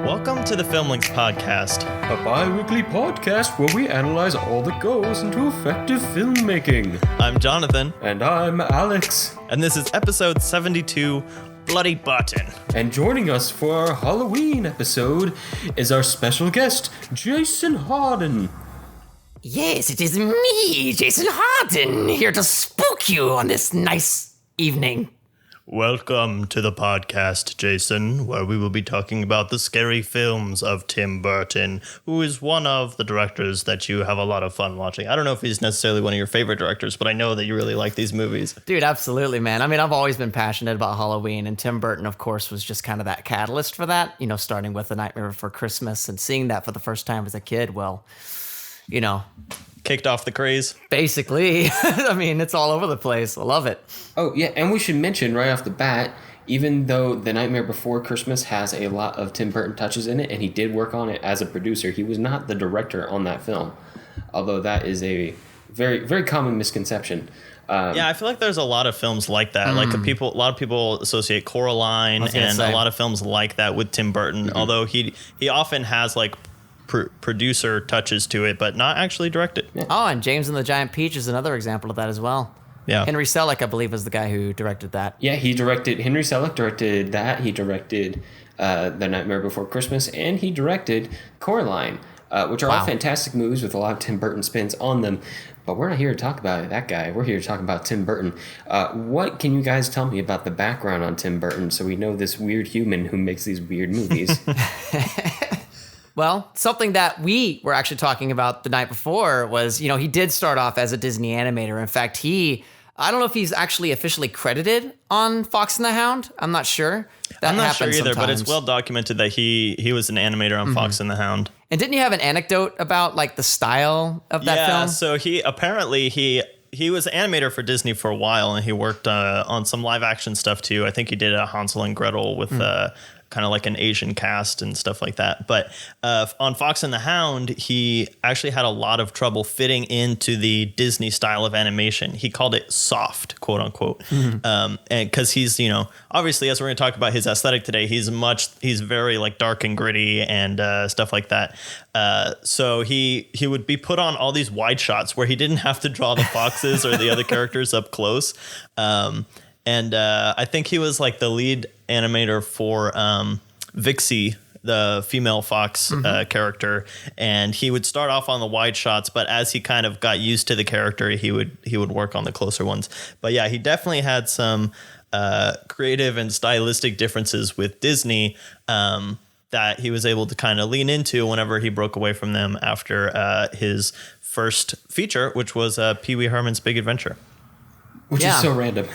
Welcome to the Filmlinks podcast. A bi-weekly podcast where we analyze all that goes into effective filmmaking. I'm Jonathan. And I'm Alex. And this is episode 72, Bloody Button. And joining us for our Halloween episode is our special guest, Jason Harden. Yes, it is me, Jason Harden, here to spook you on this nice evening. Welcome to the podcast, Jason, where we will be talking about the scary films of Tim Burton, who is one of the directors that you have a lot of fun watching. I don't know if he's necessarily one of your favorite directors, but I know that you really like these movies. Dude, absolutely, man. I mean, I've always been passionate about Halloween, and Tim Burton, of course, was just kind of that catalyst for that, you know, starting with The Nightmare Before Christmas and seeing that for the first time as a kid. Well, you know, kicked off the craze. Basically. I mean, it's all over the place. I love it. Oh, yeah, and we should mention right off the bat, even though The Nightmare Before Christmas has a lot of Tim Burton touches in it, and he did work on it as a producer, he was not the director on that film. Although that is a very, very common misconception. Yeah, I feel like there's a lot of films like that. Like a lot of people associate Coraline and a lot of films like that with Tim Burton. Although he often has like producer touches to it, but not actually directed. Yeah. Oh, and James and the Giant Peach is another example of that as well. Yeah. Henry Selick, I believe, was the guy who directed that. Yeah, Henry Selick directed that. He directed The Nightmare Before Christmas, and he directed Coraline, which are all fantastic movies with a lot of Tim Burton spins on them. But we're not here to talk about that guy. We're here to talk about Tim Burton. What can you guys tell me about the background on Tim Burton so we know this weird human who makes these weird movies? Well, something that we were actually talking about the night before was, you know, he did start off as a Disney animator. In fact, I don't know if he's actually officially credited on Fox and the Hound. I'm not sure. I'm not sure either, but it's well documented that he was an animator on Fox and the Hound. And didn't you have an anecdote about like the style of that film? Yeah, so he was an animator for Disney for a while, and he worked on some live action stuff too. I think he did a Hansel and Gretel with kind of like an Asian cast and stuff like that. But on Fox and the Hound, he actually had a lot of trouble fitting into the Disney style of animation. He called it soft, quote unquote. And because he's, you know, obviously, as we're going to talk about his aesthetic today, he's very like dark and gritty and stuff like that. So he would be put on all these wide shots where he didn't have to draw the foxes or the other characters up close. And I think he was like the lead animator for Vixie, the female fox character. And he would start off on the wide shots, but as he kind of got used to the character, he would work on the closer ones. But yeah, he definitely had some creative and stylistic differences with Disney that he was able to kind of lean into whenever he broke away from them after his first feature, which was Pee-wee Herman's Big Adventure. Which is so random.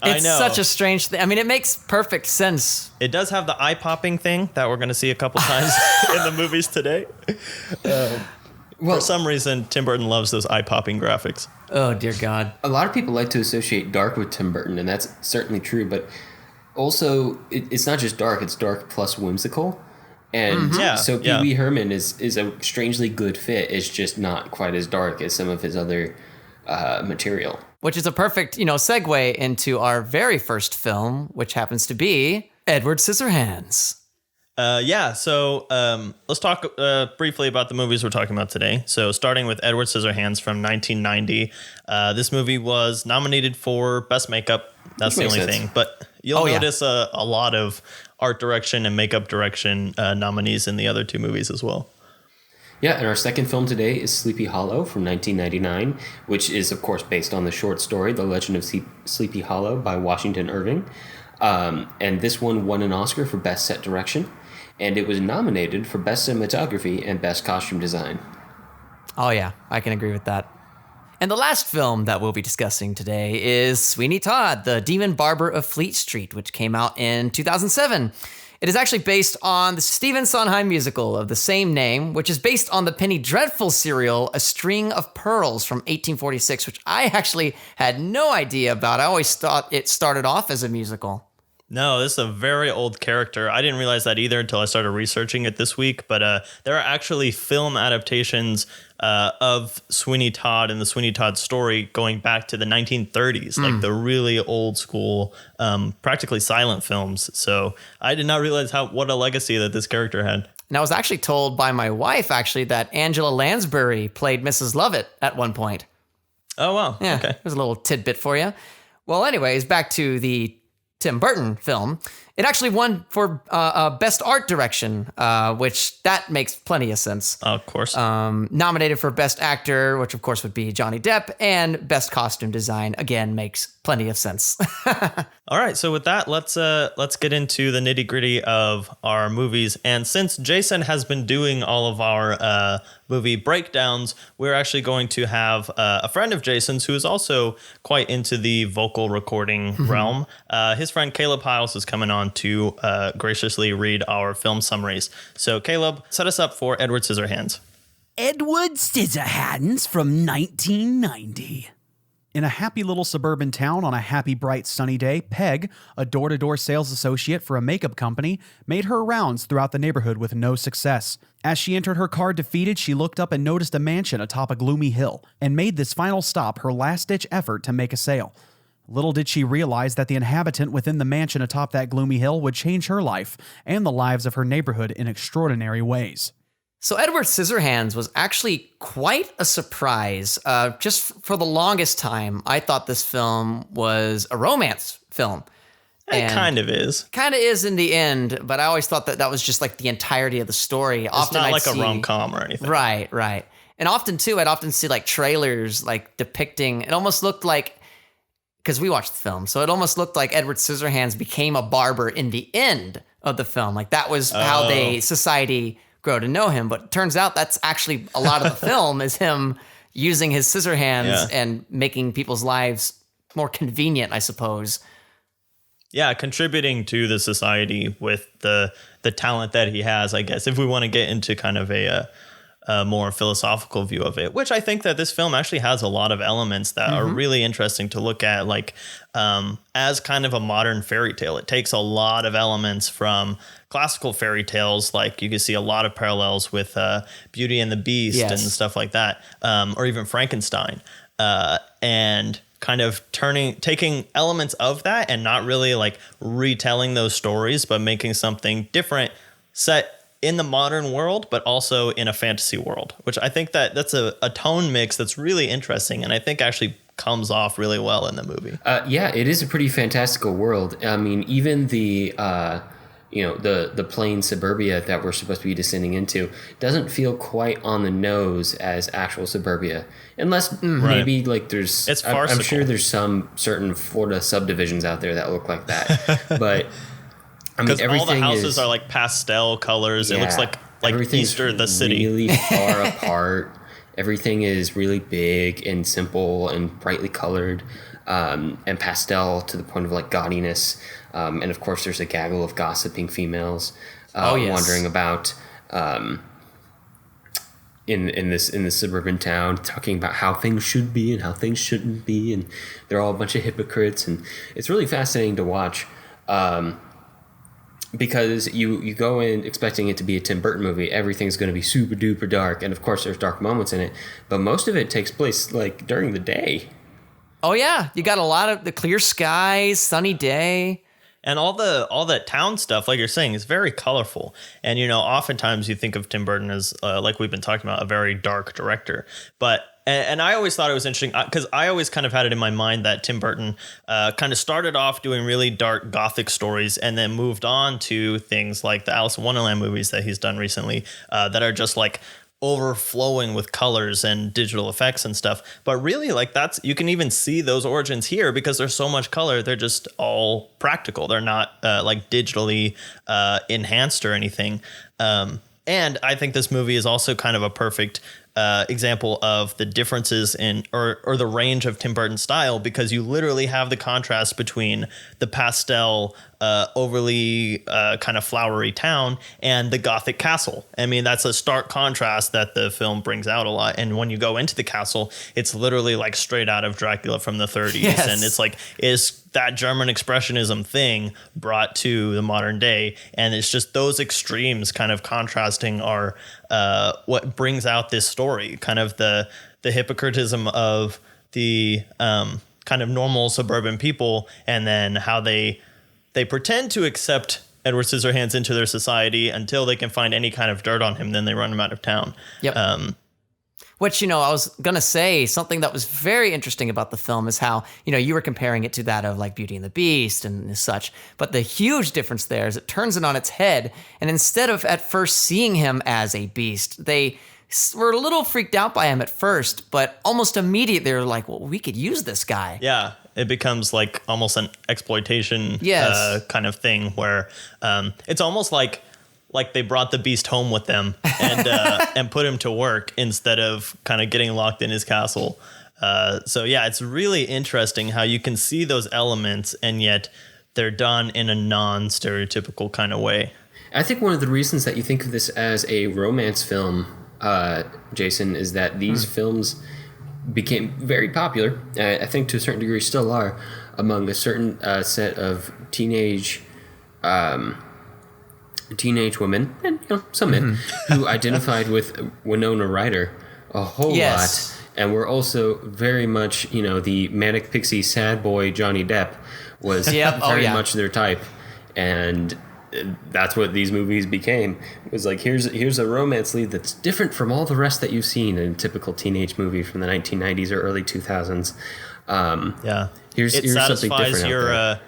It's such a strange thing. I mean, it makes perfect sense. It does have the eye-popping thing that we're going to see a couple times in the movies today. For some reason, Tim Burton loves those eye-popping graphics. Oh, dear God. A lot of people like to associate dark with Tim Burton, and that's certainly true. But also, it's not just dark. It's dark plus whimsical. And so Pee-wee Herman is a strangely good fit. It's just not quite as dark as some of his other material. Which is a perfect, you know, segue into our very first film, which happens to be Edward Scissorhands. So let's talk briefly about the movies we're talking about today. So starting with Edward Scissorhands from 1990. This movie was nominated for Best Makeup. That's the only thing. But you'll notice a lot of art direction and makeup direction nominees in the other two movies as well. Yeah, and our second film today is Sleepy Hollow from 1999, which is, of course, based on the short story, The Legend of Sleepy Hollow by Washington Irving. And this one won an Oscar for Best Set Direction, and it was nominated for Best Cinematography and Best Costume Design. Oh, yeah, I can agree with that. And the last film that we'll be discussing today is Sweeney Todd, the Demon Barber of Fleet Street, which came out in 2007. It is actually based on the Stephen Sondheim musical of the same name, which is based on the Penny Dreadful serial, A String of Pearls from 1846, which I actually had no idea about. I always thought it started off as a musical. No, this is a very old character. I didn't realize that either until I started researching it this week. But there are actually film adaptations of Sweeney Todd and the Sweeney Todd story going back to the 1930s, like the really old school, practically silent films. So I did not realize what a legacy that this character had. And I was actually told by my wife, actually, that Angela Lansbury played Mrs. Lovett at one point. Oh, wow. Yeah, Okay. There's a little tidbit for you. Well, anyways, back to the Tim Burton film. It actually won for Best Art Direction, which that makes plenty of sense. Of course. Nominated for Best Actor, which of course would be Johnny Depp, and Best Costume Design, again, makes plenty of sense. All right, so with that, let's get into the nitty gritty of our movies. And since Jason has been doing all of our movie breakdowns, we're actually going to have a friend of Jason's who is also quite into the vocal recording realm. His friend Caleb Hiles is coming on to graciously read our film summaries. So Caleb, set us up for Edward Scissorhands. Edward Scissorhands from 1990. In a happy little suburban town on a happy, bright, sunny day, Peg, a door-to-door sales associate for a makeup company, made her rounds throughout the neighborhood with no success. As she entered her car defeated, she looked up and noticed a mansion atop a gloomy hill, and made this final stop her last-ditch effort to make a sale. Little did she realize that the inhabitant within the mansion atop that gloomy hill would change her life and the lives of her neighborhood in extraordinary ways. So Edward Scissorhands was actually quite a surprise. Just for the longest time, I thought this film was a romance film. It kind of is. Kind of is in the end, but I always thought that was just like the entirety of the story. It's not like a rom-com or anything. Right. And often, too, I'd often see like trailers like depicting, it almost looked like, because we watched the film, so it almost looked like Edward Scissorhands became a barber in the end of the film. Like that was how society grow to know him, but it turns out that's actually a lot of the film is him using his scissor hands and making people's lives more convenient, I suppose. Yeah, contributing to the society with the talent that he has, I guess, if we want to get into kind of a more philosophical view of it, which I think that this film actually has a lot of elements that are really interesting to look at, like as kind of a modern fairy tale. It takes a lot of elements from classical fairy tales, like you can see a lot of parallels with Beauty and the Beast and stuff like that, or even Frankenstein, and kind of taking elements of that and not really like retelling those stories, but making something different set in the modern world, but also in a fantasy world, which I think that's a tone mix that's really interesting, and I think actually comes off really well in the movie. Yeah, it is a pretty fantastical world. I mean, even the plain suburbia that we're supposed to be descending into doesn't feel quite on the nose as actual suburbia, unless maybe like there's. It's farcical. I'm sure there's some certain Florida subdivisions out there that look like that, but. I mean, because all the houses are like pastel colors. It looks like Easter, the city. Really far apart. Everything is really big and simple and brightly colored, and pastel to the point of like gaudiness. And of course, there's a gaggle of gossiping females wandering about in this suburban town, talking about how things should be and how things shouldn't be, and they're all a bunch of hypocrites, and it's really fascinating to watch. Because you go in expecting it to be a Tim Burton movie, everything's going to be super duper dark, and of course there's dark moments in it, but most of it takes place like during the day. Oh yeah, you got a lot of the clear skies, sunny day, and all the town stuff, like you're saying, is very colorful. And oftentimes you think of Tim Burton as like we've been talking about, a very dark director, but. And I always thought it was interesting because I always kind of had it in my mind that Tim Burton kind of started off doing really dark gothic stories and then moved on to things like the Alice in Wonderland movies that he's done recently that are just like overflowing with colors and digital effects and stuff. But really, like you can even see those origins here because there's so much color. They're just all practical. They're not like digitally enhanced or anything. And I think this movie is also kind of a perfect example of the differences in or the range of Tim Burton's style, because you literally have the contrast between the pastel, overly kind of flowery town and the Gothic castle. I mean, that's a stark contrast that the film brings out a lot. And when you go into the castle, it's literally like straight out of Dracula from the 30s. Yes. And it's like that German expressionism thing brought to the modern day. And it's just those extremes kind of contrasting are what brings out this story, kind of the hypocritism of the kind of normal suburban people, and then how they pretend to accept Edward Scissorhands into their society until they can find any kind of dirt on him. Then they run him out of town. Yep. Which, I was going to say, something that was very interesting about the film is how, you were comparing it to that of like Beauty and the Beast and such. But the huge difference there is it turns it on its head. And instead of at first seeing him as a beast, they were a little freaked out by him at first, but almost immediately they were like, well, we could use this guy. Yeah. It becomes like almost an exploitation kind of thing where it's almost like they brought the beast home with them and and put him to work instead of kind of getting locked in his castle. So yeah, it's really interesting how you can see those elements and yet they're done in a non-stereotypical kind of way. I think one of the reasons that you think of this as a romance film, Jason, is that these films became very popular. I think to a certain degree still are among a certain set of teenage women and some men who identified with Winona Ryder a whole lot, and were also very much the manic pixie sad boy Johnny Depp was very much their type, and that's what these movies became. It was like here's a romance lead that's different from all the rest that you've seen in a typical teenage movie from the 1990s or early 2000s. Here's something different out there.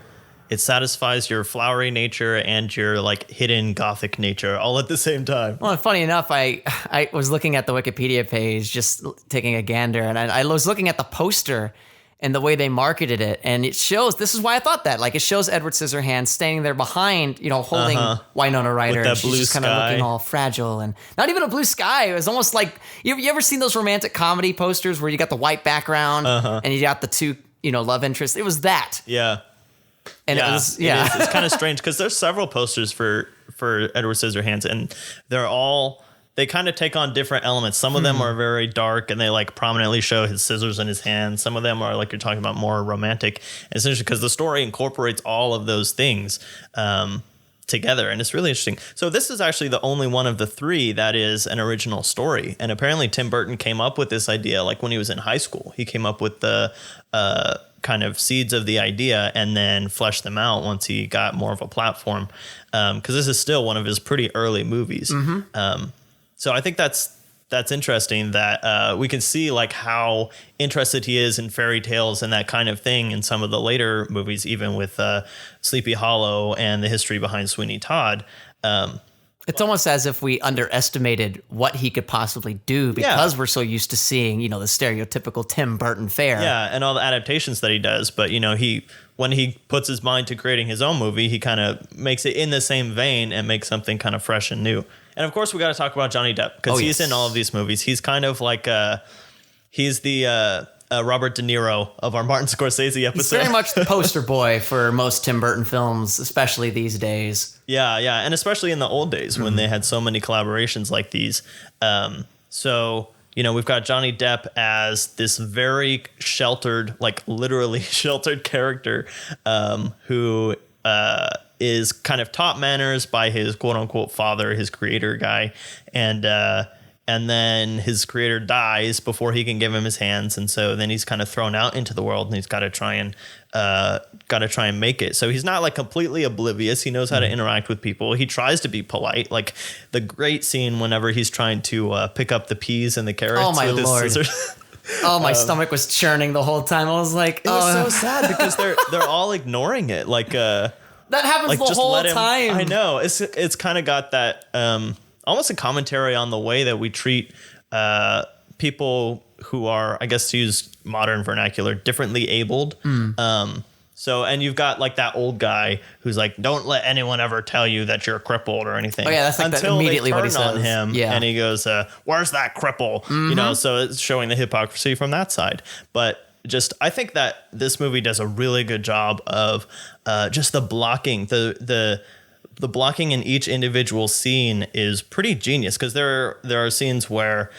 It satisfies your flowery nature and your like hidden gothic nature all at the same time. Well, funny enough, I was looking at the Wikipedia page, just taking a gander, and I was looking at the poster and the way they marketed it, and it shows. This is why I thought that. Like, it shows Edward Scissorhands standing there behind, holding Winona Ryder, and she's just kind of looking all fragile, and not even a blue sky. It was almost like you ever seen those romantic comedy posters where you got the white background and you got the two love interests? It was that. Yeah. And it's kind of strange because there's several posters for Edward Scissorhands, and they kind of take on different elements. Some of them are very dark and they like prominently show his scissors in his hand. Some of them are like you're talking about more romantic, essentially because the story incorporates all of those things together, and it's really interesting. So this is actually the only one of the three that is an original story, and apparently Tim Burton came up with this idea like when he was in high school. He came up with the kind of seeds of the idea and then fleshed them out once he got more of a platform, because this is still one of his pretty early movies. So I think that's interesting that we can see like how interested he is in fairy tales and that kind of thing in some of the later movies, even with Sleepy Hollow and the history behind Sweeney Todd. It's almost as if we underestimated what he could possibly do because we're so used to seeing, the stereotypical Tim Burton fare. Yeah, and all the adaptations that he does. But, when he puts his mind to creating his own movie, he kind of makes it in the same vein and makes something kind of fresh and new. And, of course, we got to talk about Johnny Depp because he's in all of these movies. He's kind of like he's the Robert De Niro of our Martin Scorsese episode. He's very much the poster boy for most Tim Burton films, especially these days. Yeah, and especially in the old days when they had so many collaborations like these. So, we've got Johnny Depp as this very sheltered, like literally sheltered character who is kind of taught manners by his quote unquote father, his creator guy. And then his creator dies before he can give him his hands, and so then he's kind of thrown out into the world, and he's got to try and make it. So he's not like completely oblivious. He knows how to interact with people. He tries to be polite. Like the great scene whenever he's trying to pick up the peas and the carrots with his scissors. Oh, my stomach was churning the whole time. I was like, it was so sad because they're all ignoring it. Like that happens the whole time. I know it's kind of got that. Almost a commentary on the way that we treat people who are, I guess to use modern vernacular, differently abled. So, and you've got like that old guy who's like, don't let anyone ever tell you that you're crippled or anything. Oh yeah, that's like until immediately they turn what he says. on him, and he goes, where's that cripple? So it's showing the hypocrisy from that side. But I think that this movie does a really good job of just the blocking, the blocking in each individual scene is pretty genius because there are scenes where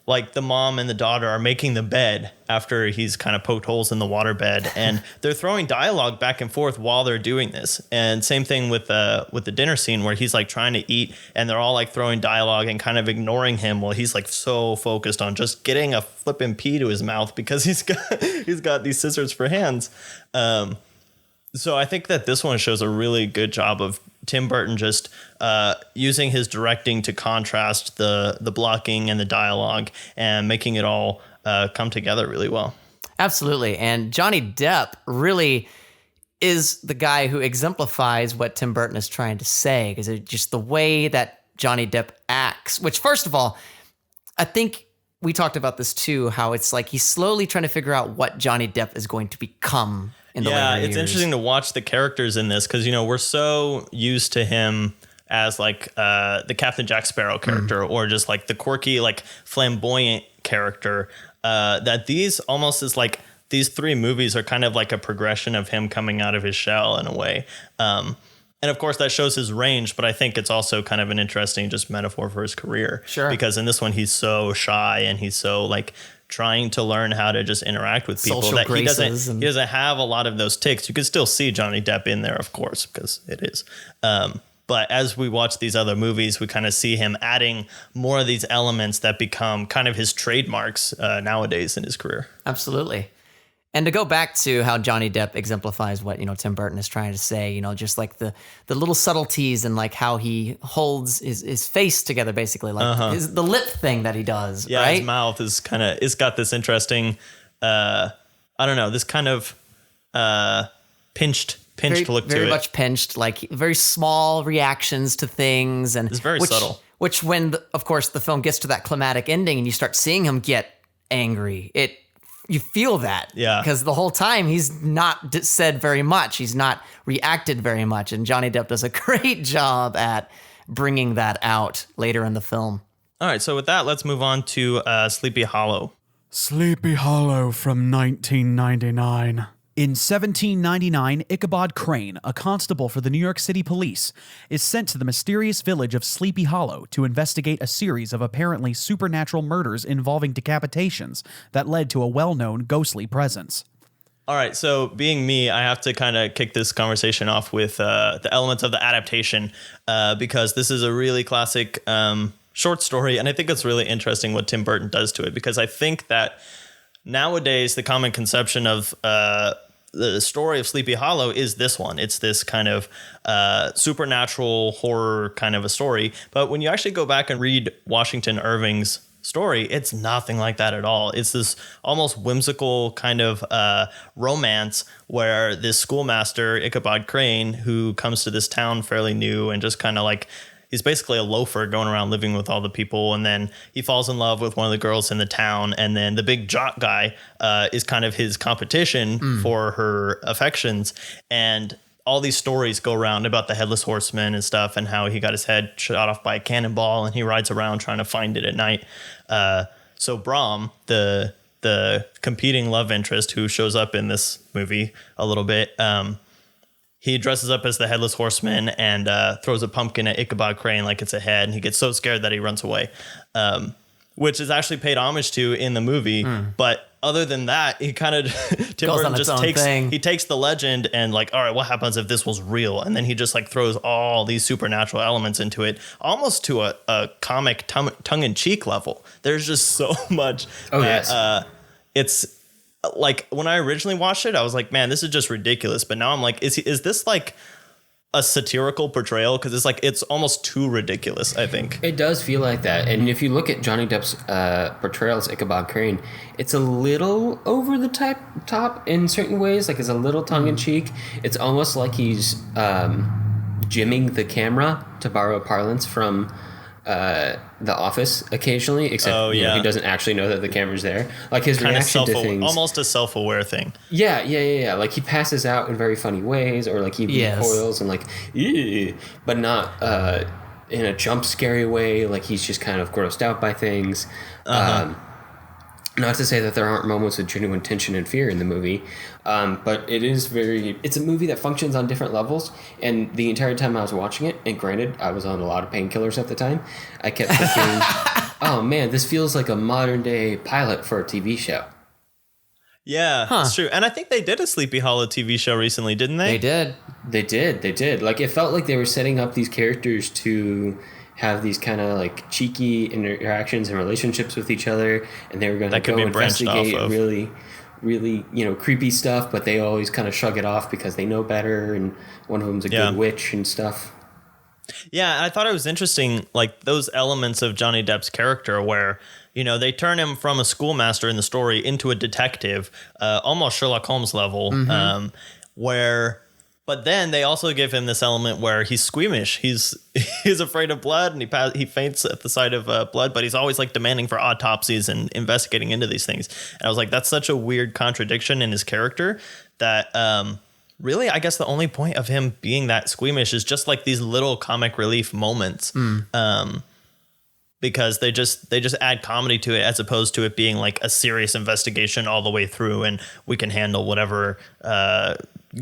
like the mom and the daughter are making the bed after he's kind of poked holes in the water bed, and they're throwing dialogue back and forth while they're doing this. And same thing with the dinner scene where he's like trying to eat, and they're all like throwing dialogue and kind of ignoring him while he's like so focused on just getting a flippin' pea to his mouth because he's got these scissors for hands. So I think that this one shows a really good job of Tim Burton just using his directing to contrast the blocking and the dialogue and making it all come together really well. Absolutely. And Johnny Depp really is the guy who exemplifies what Tim Burton is trying to say, because it's just the way that Johnny Depp acts, which first of all, I think we talked about this too, how it's like he's slowly trying to figure out what Johnny Depp is going to become. Yeah, it's interesting to watch the characters in this because, you know, we're so used to him as like the Captain Jack Sparrow character or just like the quirky, like flamboyant character that these almost is like these three movies are kind of like a progression of him coming out of his shell in a way. And of course, that shows his range, but I think it's also kind of an interesting just metaphor for his career. Sure. Because in this one, he's so shy and he's so like trying to learn how to just interact with people Social that he graces doesn't have a lot of those ticks. You can still see Johnny Depp in there, of course, because it is. But as we watch these other movies, we kind of see him adding more of these elements that become kind of his trademarks nowadays in his career. Absolutely. And to go back to how Johnny Depp exemplifies what, you know, Tim Burton is trying to say, you know, just like the little subtleties and like how he holds his face together, basically, like the lip thing that he does. Yeah, right? His mouth is it's got this interesting, I don't know, this kind of pinched look to it. Very much pinched, like very small reactions to things. And it's very subtle. Which when, of course, the film gets to that climatic ending and you start seeing him get angry, you feel that. Yeah. Because the whole time he's not said very much. He's not reacted very much. And Johnny Depp does a great job at bringing that out later in the film. All right. So with that, let's move on to Sleepy Hollow. Sleepy Hollow from 1999. In 1799, Ichabod Crane, a constable for the New York City Police, is sent to the mysterious village of Sleepy Hollow to investigate a series of apparently supernatural murders involving decapitations that led to a well-known ghostly presence. All right, so being me, I have to kind of kick this conversation off with the elements of the adaptation because this is a really classic short story, and I think it's really interesting what Tim Burton does to it, because I think that nowadays the common conception of the story of Sleepy Hollow is this one. It's this kind of supernatural horror kind of a story. But when you actually go back and read Washington Irving's story, it's nothing like that at all. It's this almost whimsical kind of romance where this schoolmaster, Ichabod Crane, who comes to this town fairly new and just kind of like, he's basically a loafer going around living with all the people. And then he falls in love with one of the girls in the town. And then the big jock guy is kind of his competition for her affections. And all these stories go around about the Headless Horseman and stuff and how he got his head shot off by a cannonball and he rides around trying to find it at night. So Brahm, the competing love interest who shows up in this movie a little bit, he dresses up as the Headless Horseman and throws a pumpkin at Ichabod Crane like it's a head, and he gets so scared that he runs away, which is actually paid homage to in the movie. But other than that, he kind of Tim Burton just takes the legend and like, all right, what happens if this was real? And then he just like throws all these supernatural elements into it, almost to a comic tongue-in-cheek level. There's just so much. Oh, yes. It's like when I originally watched it, I was like, man, this is just ridiculous. But now I'm like, is this like a satirical portrayal? Because it's like, it's almost too ridiculous, I think. It does feel like that. And if you look at Johnny Depp's portrayal as Ichabod Crane, it's a little over the top in certain ways. Like it's a little tongue-in-cheek. It's almost like he's jimming the camera, to borrow parlance from The Office occasionally, except you know, he doesn't actually know that the camera's there. Like his kind reaction to things, almost a self-aware thing. Yeah. Like he passes out in very funny ways, or like he recoils and like, but not in a jump scary way. Like he's just kind of grossed out by things. Not to say that there aren't moments of genuine tension and fear in the movie, but it's a movie that functions on different levels. And the entire time I was watching it, and granted, I was on a lot of painkillers at the time, I kept thinking, oh man, this feels like a modern day pilot for a TV show. Yeah, that's true. And I think they did a Sleepy Hollow TV show recently, didn't they? They did. Like, it felt like they were setting up these characters to have these kind of like cheeky interactions and relationships with each other, and they were going to go investigate really, creepy stuff, but they always kind of shrug it off because they know better, and one of them's a good witch and stuff. Yeah, I thought it was interesting, like those elements of Johnny Depp's character where, they turn him from a schoolmaster in the story into a detective, almost Sherlock Holmes level, but then they also give him this element where he's squeamish. He's afraid of blood, and he faints at the sight of blood, but he's always like demanding for autopsies and investigating into these things. And I was like, that's such a weird contradiction in his character that really, I guess the only point of him being that squeamish is just like these little comic relief moments. Because they just add comedy to it as opposed to it being like a serious investigation all the way through, and we can handle whatever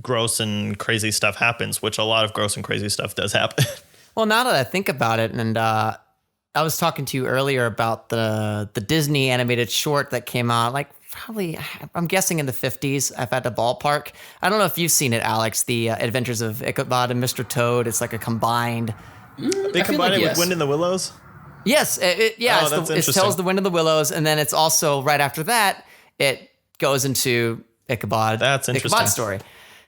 gross and crazy stuff happens, which a lot of gross and crazy stuff does happen. Well, now that I think about it, and I was talking to you earlier about the Disney animated short that came out, like probably, I'm guessing in the 50s. I've had to ballpark. I don't know if you've seen it, Alex, The Adventures of Ichabod and Mr. Toad. It's like a combined... They combine it with Wind in the Willows? Yes, it tells the Wind in the Willows, and then it's also right after that it goes into Ichabod. That's interesting. Ichabod story.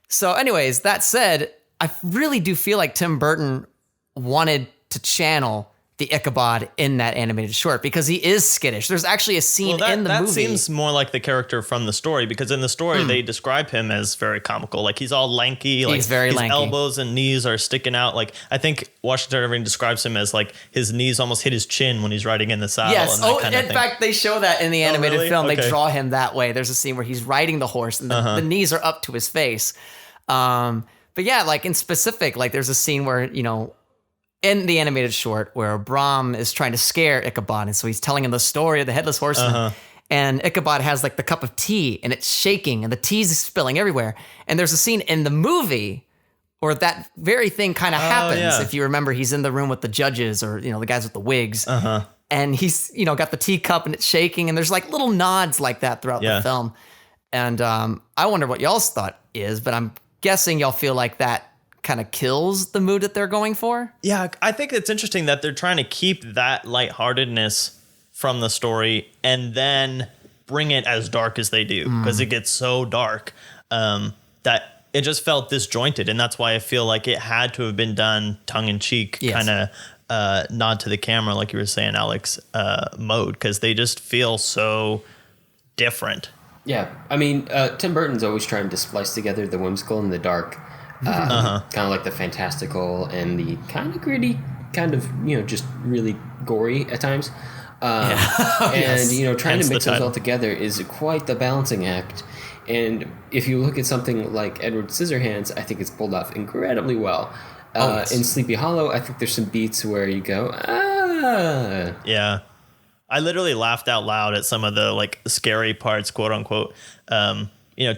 So, anyways, that said, I really do feel like Tim Burton wanted to channel the Ichabod in that animated short because he is skittish. There's actually a scene in the movie. That seems more like the character from the story, because in the story they describe him as very comical. Like, he's all lanky. Like, he's very lanky. His elbows and knees are sticking out. Like, I think Washington Irving describes him as like his knees almost hit his chin when he's riding in the saddle. Yes. And in fact, they show that in the animated film. Okay. They draw him that way. There's a scene where he's riding the horse and the knees are up to his face. But yeah, like in specific, like there's a scene where, in the animated short where Brahm is trying to scare Ichabod. And so he's telling him the story of the Headless Horseman. And Ichabod has like the cup of tea and it's shaking and the tea's spilling everywhere. And there's a scene in the movie where that very thing kind of happens. Yeah. If you remember, he's in the room with the judges or, the guys with the wigs. And he's, got the teacup and it's shaking. And there's like little nods like that throughout the film. And I wonder what y'all's thought is, but I'm guessing y'all feel like that kind of kills the mood that they're going for. Yeah, I think it's interesting that they're trying to keep that lightheartedness from the story and then bring it as dark as they do, because it gets so dark that it just felt disjointed. And that's why I feel like it had to have been done tongue-in-cheek, kind of nod to the camera, like you were saying, Alex, mode, because they just feel so different. Yeah, I mean, Tim Burton's always trying to splice together the whimsical and the dark. Kind of like the fantastical and the kind of gritty, kind of, just really gory at times. And, trying to mix those all together is quite the balancing act. And if you look at something like Edward Scissorhands, I think it's pulled off incredibly well. In Sleepy Hollow, I think there's some beats where you go, ah. Yeah. I literally laughed out loud at some of the like scary parts, quote unquote.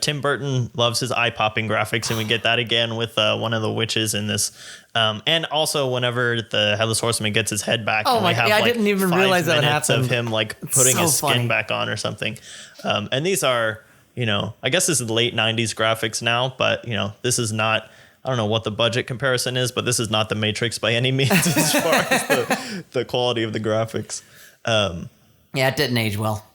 Tim Burton loves his eye-popping graphics, and we get that again with one of the witches in this. And also whenever the Headless Horseman gets his head back, I didn't even realize that happened. Of him like putting his skin back on or something. And these are, I guess this is the late 90s graphics now, but this is not, I don't know what the budget comparison is, but this is not The Matrix by any means as far as the quality of the graphics. It didn't age well.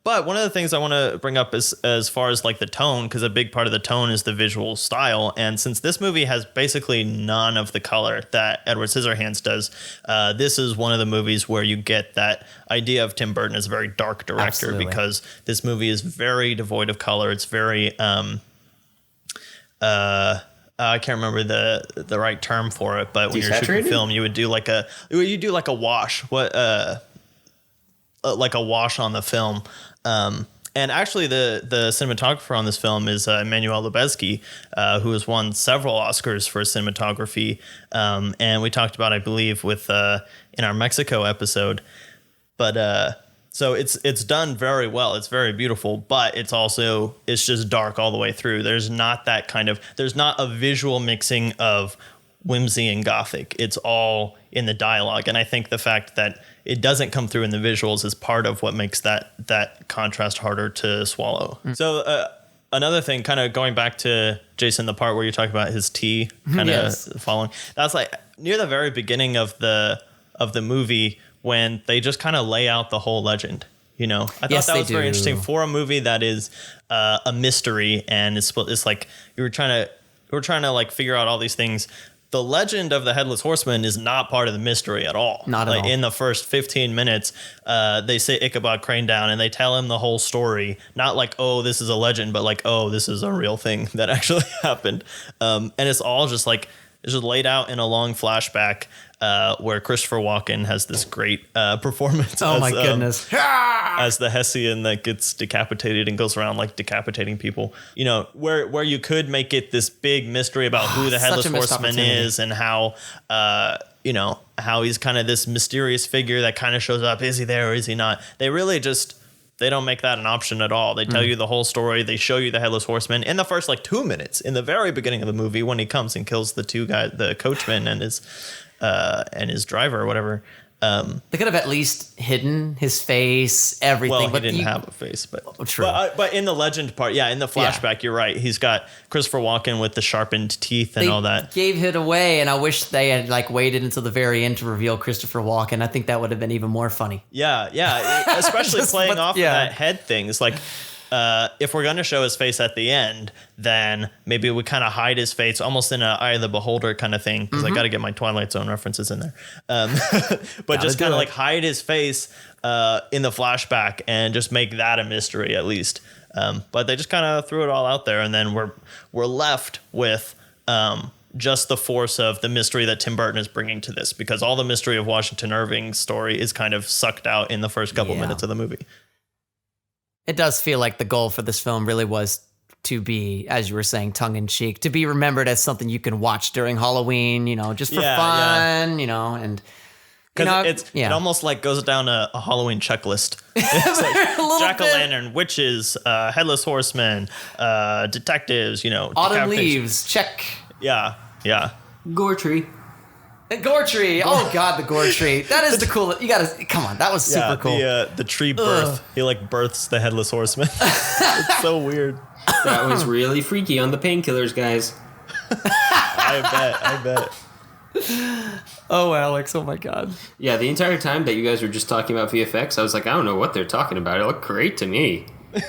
But one of the things I want to bring up is as far as like the tone, because a big part of the tone is the visual style. And since this movie has basically none of the color that Edward Scissorhands does, this is one of the movies where you get that idea of Tim Burton as a very dark director. Absolutely. Because this movie is very devoid of color. It's very, I can't remember the right term for it, but when you're shooting film, you would do like a wash. Like a wash on the film. And actually the cinematographer on this film is Emmanuel Lubezki, who has won several Oscars for cinematography. And we talked about, I believe, with in our Mexico episode. But so it's done very well. It's very beautiful, but it's just dark all the way through. There's not a visual mixing of whimsy and gothic. It's all in the dialogue. And I think the fact that it doesn't come through in the visuals is part of what makes that contrast harder to swallow. So another thing, kind of going back to Jason, the part where you talk about his tea kind of following, that's like near the very beginning of the movie when they just kind of lay out the whole legend. I thought that was very interesting for a movie that is a mystery, and it's like we're trying to like figure out all these things. The legend of the Headless Horseman is not part of the mystery at all. Not at all. In the first 15 minutes, they sit Ichabod Crane down and they tell him the whole story. Not like, oh, this is a legend, but like, oh, this is a real thing that actually happened. And it's all just like, it's just laid out in a long flashback where Christopher Walken has this great performance. Oh my goodness. As the Hessian that gets decapitated and goes around like decapitating people. Where you could make it this big mystery about who the Headless Horseman is and how how he's kind of this mysterious figure that kind of shows up. Is he there or is he not? They really they don't make that an option at all. They tell you the whole story. They show you the Headless Horseman in the first like 2 minutes in the very beginning of the movie when he comes and kills the two guys, the coachman and his driver or whatever. They could have at least hidden his face, everything. Well, but he didn't have a face, but true. But in the legend part, in the flashback, you're right. He's got Christopher Walken with the sharpened teeth and all that. Gave it away, and I wish they had like waited until the very end to reveal Christopher Walken. I think that would have been even more funny. Yeah, especially playing off of that head thing. It's like, if we're going to show his face at the end, then maybe we kind of hide his face almost in an Eye of the Beholder kind of thing, because I got to get my Twilight Zone references in there. But just kind of like hide his face in the flashback and just make that a mystery at least. But they just kind of threw it all out there, and then we're left with just the force of the mystery that Tim Burton is bringing to this, because all the mystery of Washington Irving's story is kind of sucked out in the first couple minutes of the movie. It does feel like the goal for this film really was to be, as you were saying, tongue-in-cheek, to be remembered as something you can watch during Halloween, just for fun, and... Because it almost like goes down a Halloween checklist. It's like jack-o'-lantern, witches, headless horsemen, detectives, Autumn leaves, check. Yeah. Gore tree. Gore tree. Oh God, the gore tree. That is the coolest. You gotta come on. That was super cool. The tree birth. He like births the headless horseman. It's so weird. That was really freaky on the painkillers, guys. I bet. Oh, Alex. Oh my God. Yeah, the entire time that you guys were just talking about VFX, I was like, I don't know what they're talking about. It looked great to me. It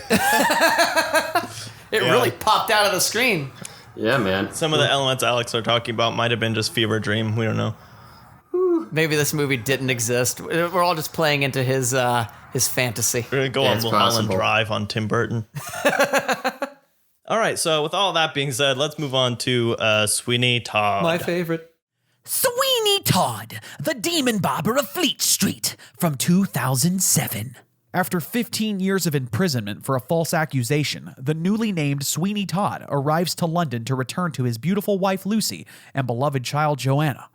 really popped out of the screen. Yeah, man. Some of the elements Alex are talking about might have been just fever dream. We don't know. Maybe this movie didn't exist. We're all just playing into his fantasy. We're going to go on Mulholland Drive on Tim Burton. All right, so with all that being said, let's move on to Sweeney Todd. My favorite. Sweeney Todd, the Demon Barber of Fleet Street, from 2007. After 15 years of imprisonment for a false accusation, the newly named Sweeney Todd arrives to London to return to his beautiful wife Lucy and beloved child Joanna.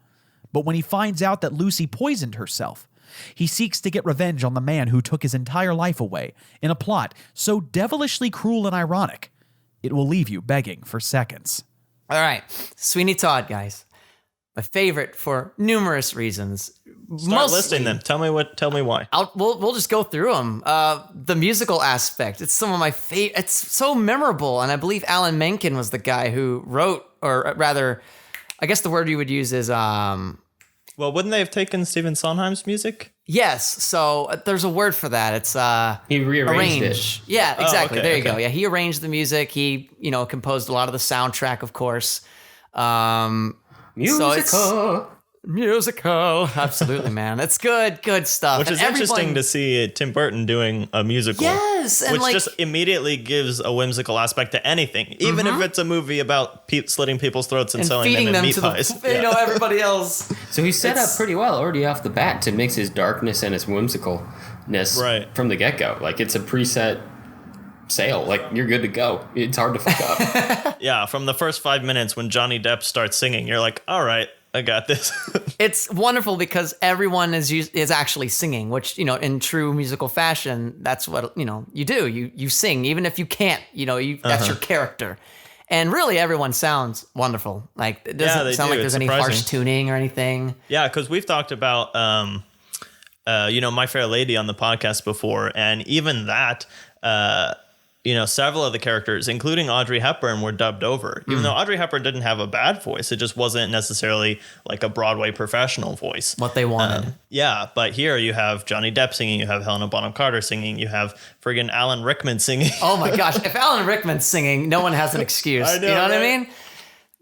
But when he finds out that Lucy poisoned herself, he seeks to get revenge on the man who took his entire life away in a plot so devilishly cruel and ironic, it will leave you begging for seconds. All right, Sweeney Todd, guys. My favorite for numerous reasons. Start listing them. Tell me why. We'll just go through them. The musical aspect. It's some of my favorite. It's so memorable, and I believe Alan Menken was the guy who wrote, or rather, I guess the word you would use is. Well, wouldn't they have taken Stephen Sondheim's music? Yes. So there's a word for that. It's he rearranged it. Yeah, exactly. Okay, there you go. Yeah, he arranged the music. He composed a lot of the soundtrack, of course. Musical. Absolutely, man. It's good stuff. Which is interesting to see Tim Burton doing a musical. Yes. And which just immediately gives a whimsical aspect to anything. Even if it's a movie about slitting people's throats and selling feeding them in meat to pies. Everybody else. So he's set up pretty well already off the bat to mix his darkness and his whimsicalness from the get-go. Like, it's a preset sale. Like, you're good to go. It's hard to fuck up. Yeah, from the first 5 minutes when Johnny Depp starts singing, you're like, all right, I got this. It's wonderful because everyone is actually singing, which, in true musical fashion, that's what, you do. You sing, even if you can't, that's your character. And really everyone sounds wonderful. Like, it doesn't sound like there's any harsh tuning or anything. Yeah, because we've talked about My Fair Lady on the podcast before, and even that, several of the characters, including Audrey Hepburn, were dubbed over. Even though Audrey Hepburn didn't have a bad voice, it just wasn't necessarily like a Broadway professional voice. What they wanted. But here you have Johnny Depp singing, you have Helena Bonham Carter singing, you have friggin' Alan Rickman singing. Oh my gosh, if Alan Rickman's singing, no one has an excuse. I know, you know what I right? mean?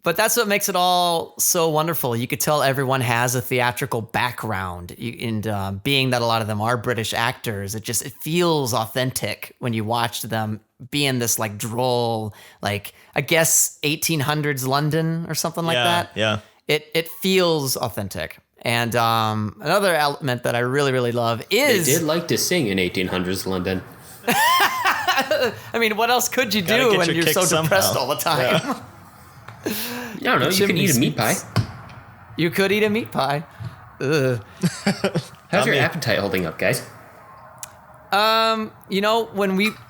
But that's what makes it all so wonderful. You could tell everyone has a theatrical background, and being that a lot of them are British actors, it feels authentic when you watch them be in this like droll, like I guess 1800s London or something like that. Yeah. It feels authentic. And another element that I really, really love is... They did like to sing in 1800s London. I mean, what else could you do when you're so depressed all the time? Yeah. I don't know. You could eat a meat pie. You could eat a meat pie. Ugh. How's your appetite holding up, guys? When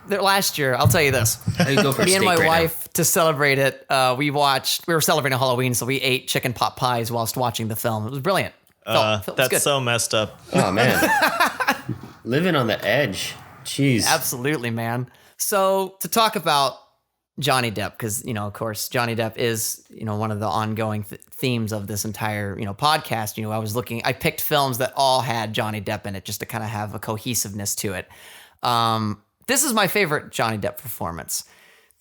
last year, I'll tell you this. I go for Me and my steak right wife, to celebrate it, we were celebrating Halloween, so we ate chicken pot pies whilst watching the film. It was brilliant. Felt That's good. so messed up. now. Oh, man. Living on the edge. Jeez. Absolutely, man. So to talk about Johnny Depp, because, of course, Johnny Depp is, one of the ongoing themes of this entire, podcast. I picked films that all had Johnny Depp in it just to kind of have a cohesiveness to it. This is my favorite Johnny Depp performance.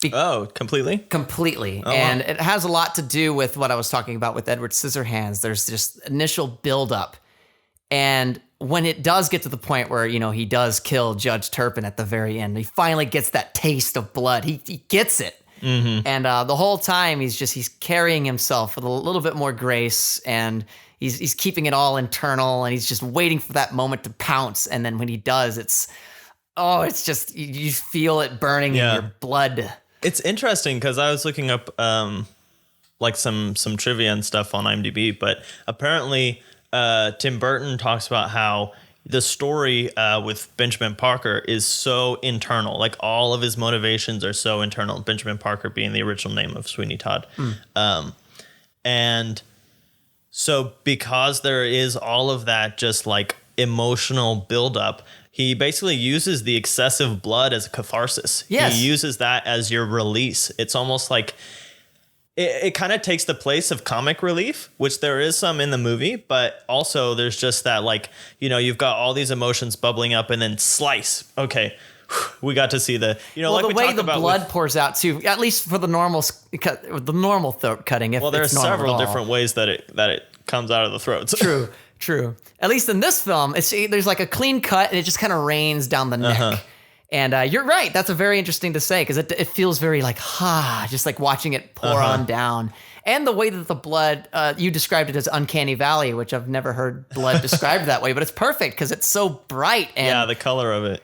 Completely? Completely. And it has a lot to do with what I was talking about with Edward Scissorhands. There's this initial buildup. And when it does get to the point where, he does kill Judge Turpin at the very end, he finally gets that taste of blood. He gets it. Mm-hmm. And the whole time he's carrying himself with a little bit more grace, and he's keeping it all internal, and he's just waiting for that moment to pounce. And then when he does, it's just, you feel it burning in your blood. It's interesting because I was looking up like some trivia and stuff on IMDb, but apparently Tim Burton talks about how the story with Benjamin Parker is so internal. Like all of his motivations are so internal. Benjamin Parker being the original name of Sweeney Todd. And so because there is all of that just like emotional buildup, he basically uses the excessive blood as a catharsis. Yes. He uses that as your release. It's almost like it kind of takes the place of comic relief, which there is some in the movie, but also there's just that, like, you've got all these emotions bubbling up and then slice. Okay, we got to see the, like the way the blood pours out too, at least for the normal throat cutting. Well, there are several different ways that it comes out of the throat. True. At least in this film, there's like a clean cut and it just kind of rains down the neck. And you're right. That's a very interesting to say because it feels very like, just like watching it pour on down. And the way that the blood, you described it as uncanny valley, which I've never heard blood described that way, but it's perfect because it's so bright. And, the color of it.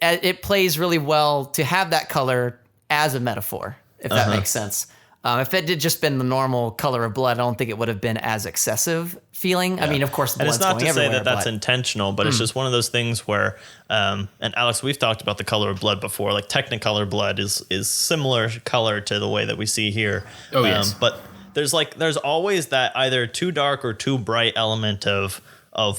It plays really well to have that color as a metaphor, if that makes sense. If it had just been the normal color of blood, I don't think it would have been as excessive feeling. Yeah. I mean, of course, the blood's going everywhere. And it's not to say that that's intentional, but it's just one of those things where, and Alex, we've talked about the color of blood before. Like Technicolor blood is similar color to the way that we see here. Oh, yes. But there's always that either too dark or too bright element of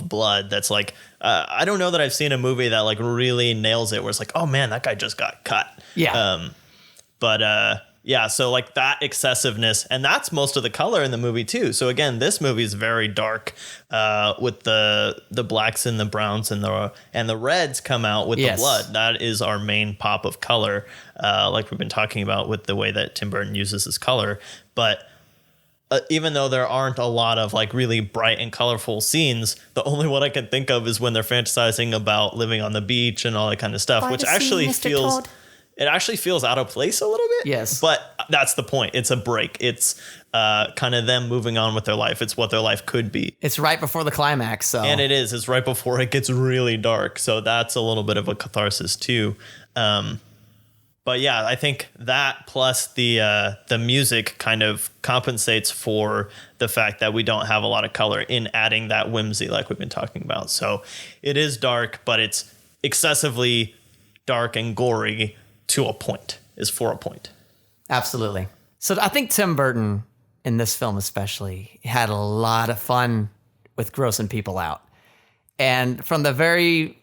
blood that's like, I don't know that I've seen a movie that like really nails it where it's like, oh man, that guy just got cut. Yeah. Yeah, so like that excessiveness, and that's most of the color in the movie too. So again, this movie is very dark, with the blacks and the browns and the reds come out with the blood. That is our main pop of color, like we've been talking about with the way that Tim Burton uses his color. But even though there aren't a lot of like really bright and colorful scenes, the only one I can think of is when they're fantasizing about living on the beach and all that kind of stuff, which actually feels. It actually feels out of place a little bit. Yes. But that's the point. It's a break. It's kind of them moving on with their life. It's what their life could be. It's right before the climax. So. And it is. It's right before it gets really dark. So that's a little bit of a catharsis too. But yeah, I think that plus the music kind of compensates for the fact that we don't have a lot of color in adding that whimsy like we've been talking about. So it is dark, but it's excessively dark and gory to a point, for a point. Absolutely. So I think Tim Burton, in this film especially, had a lot of fun with grossing people out. And from the very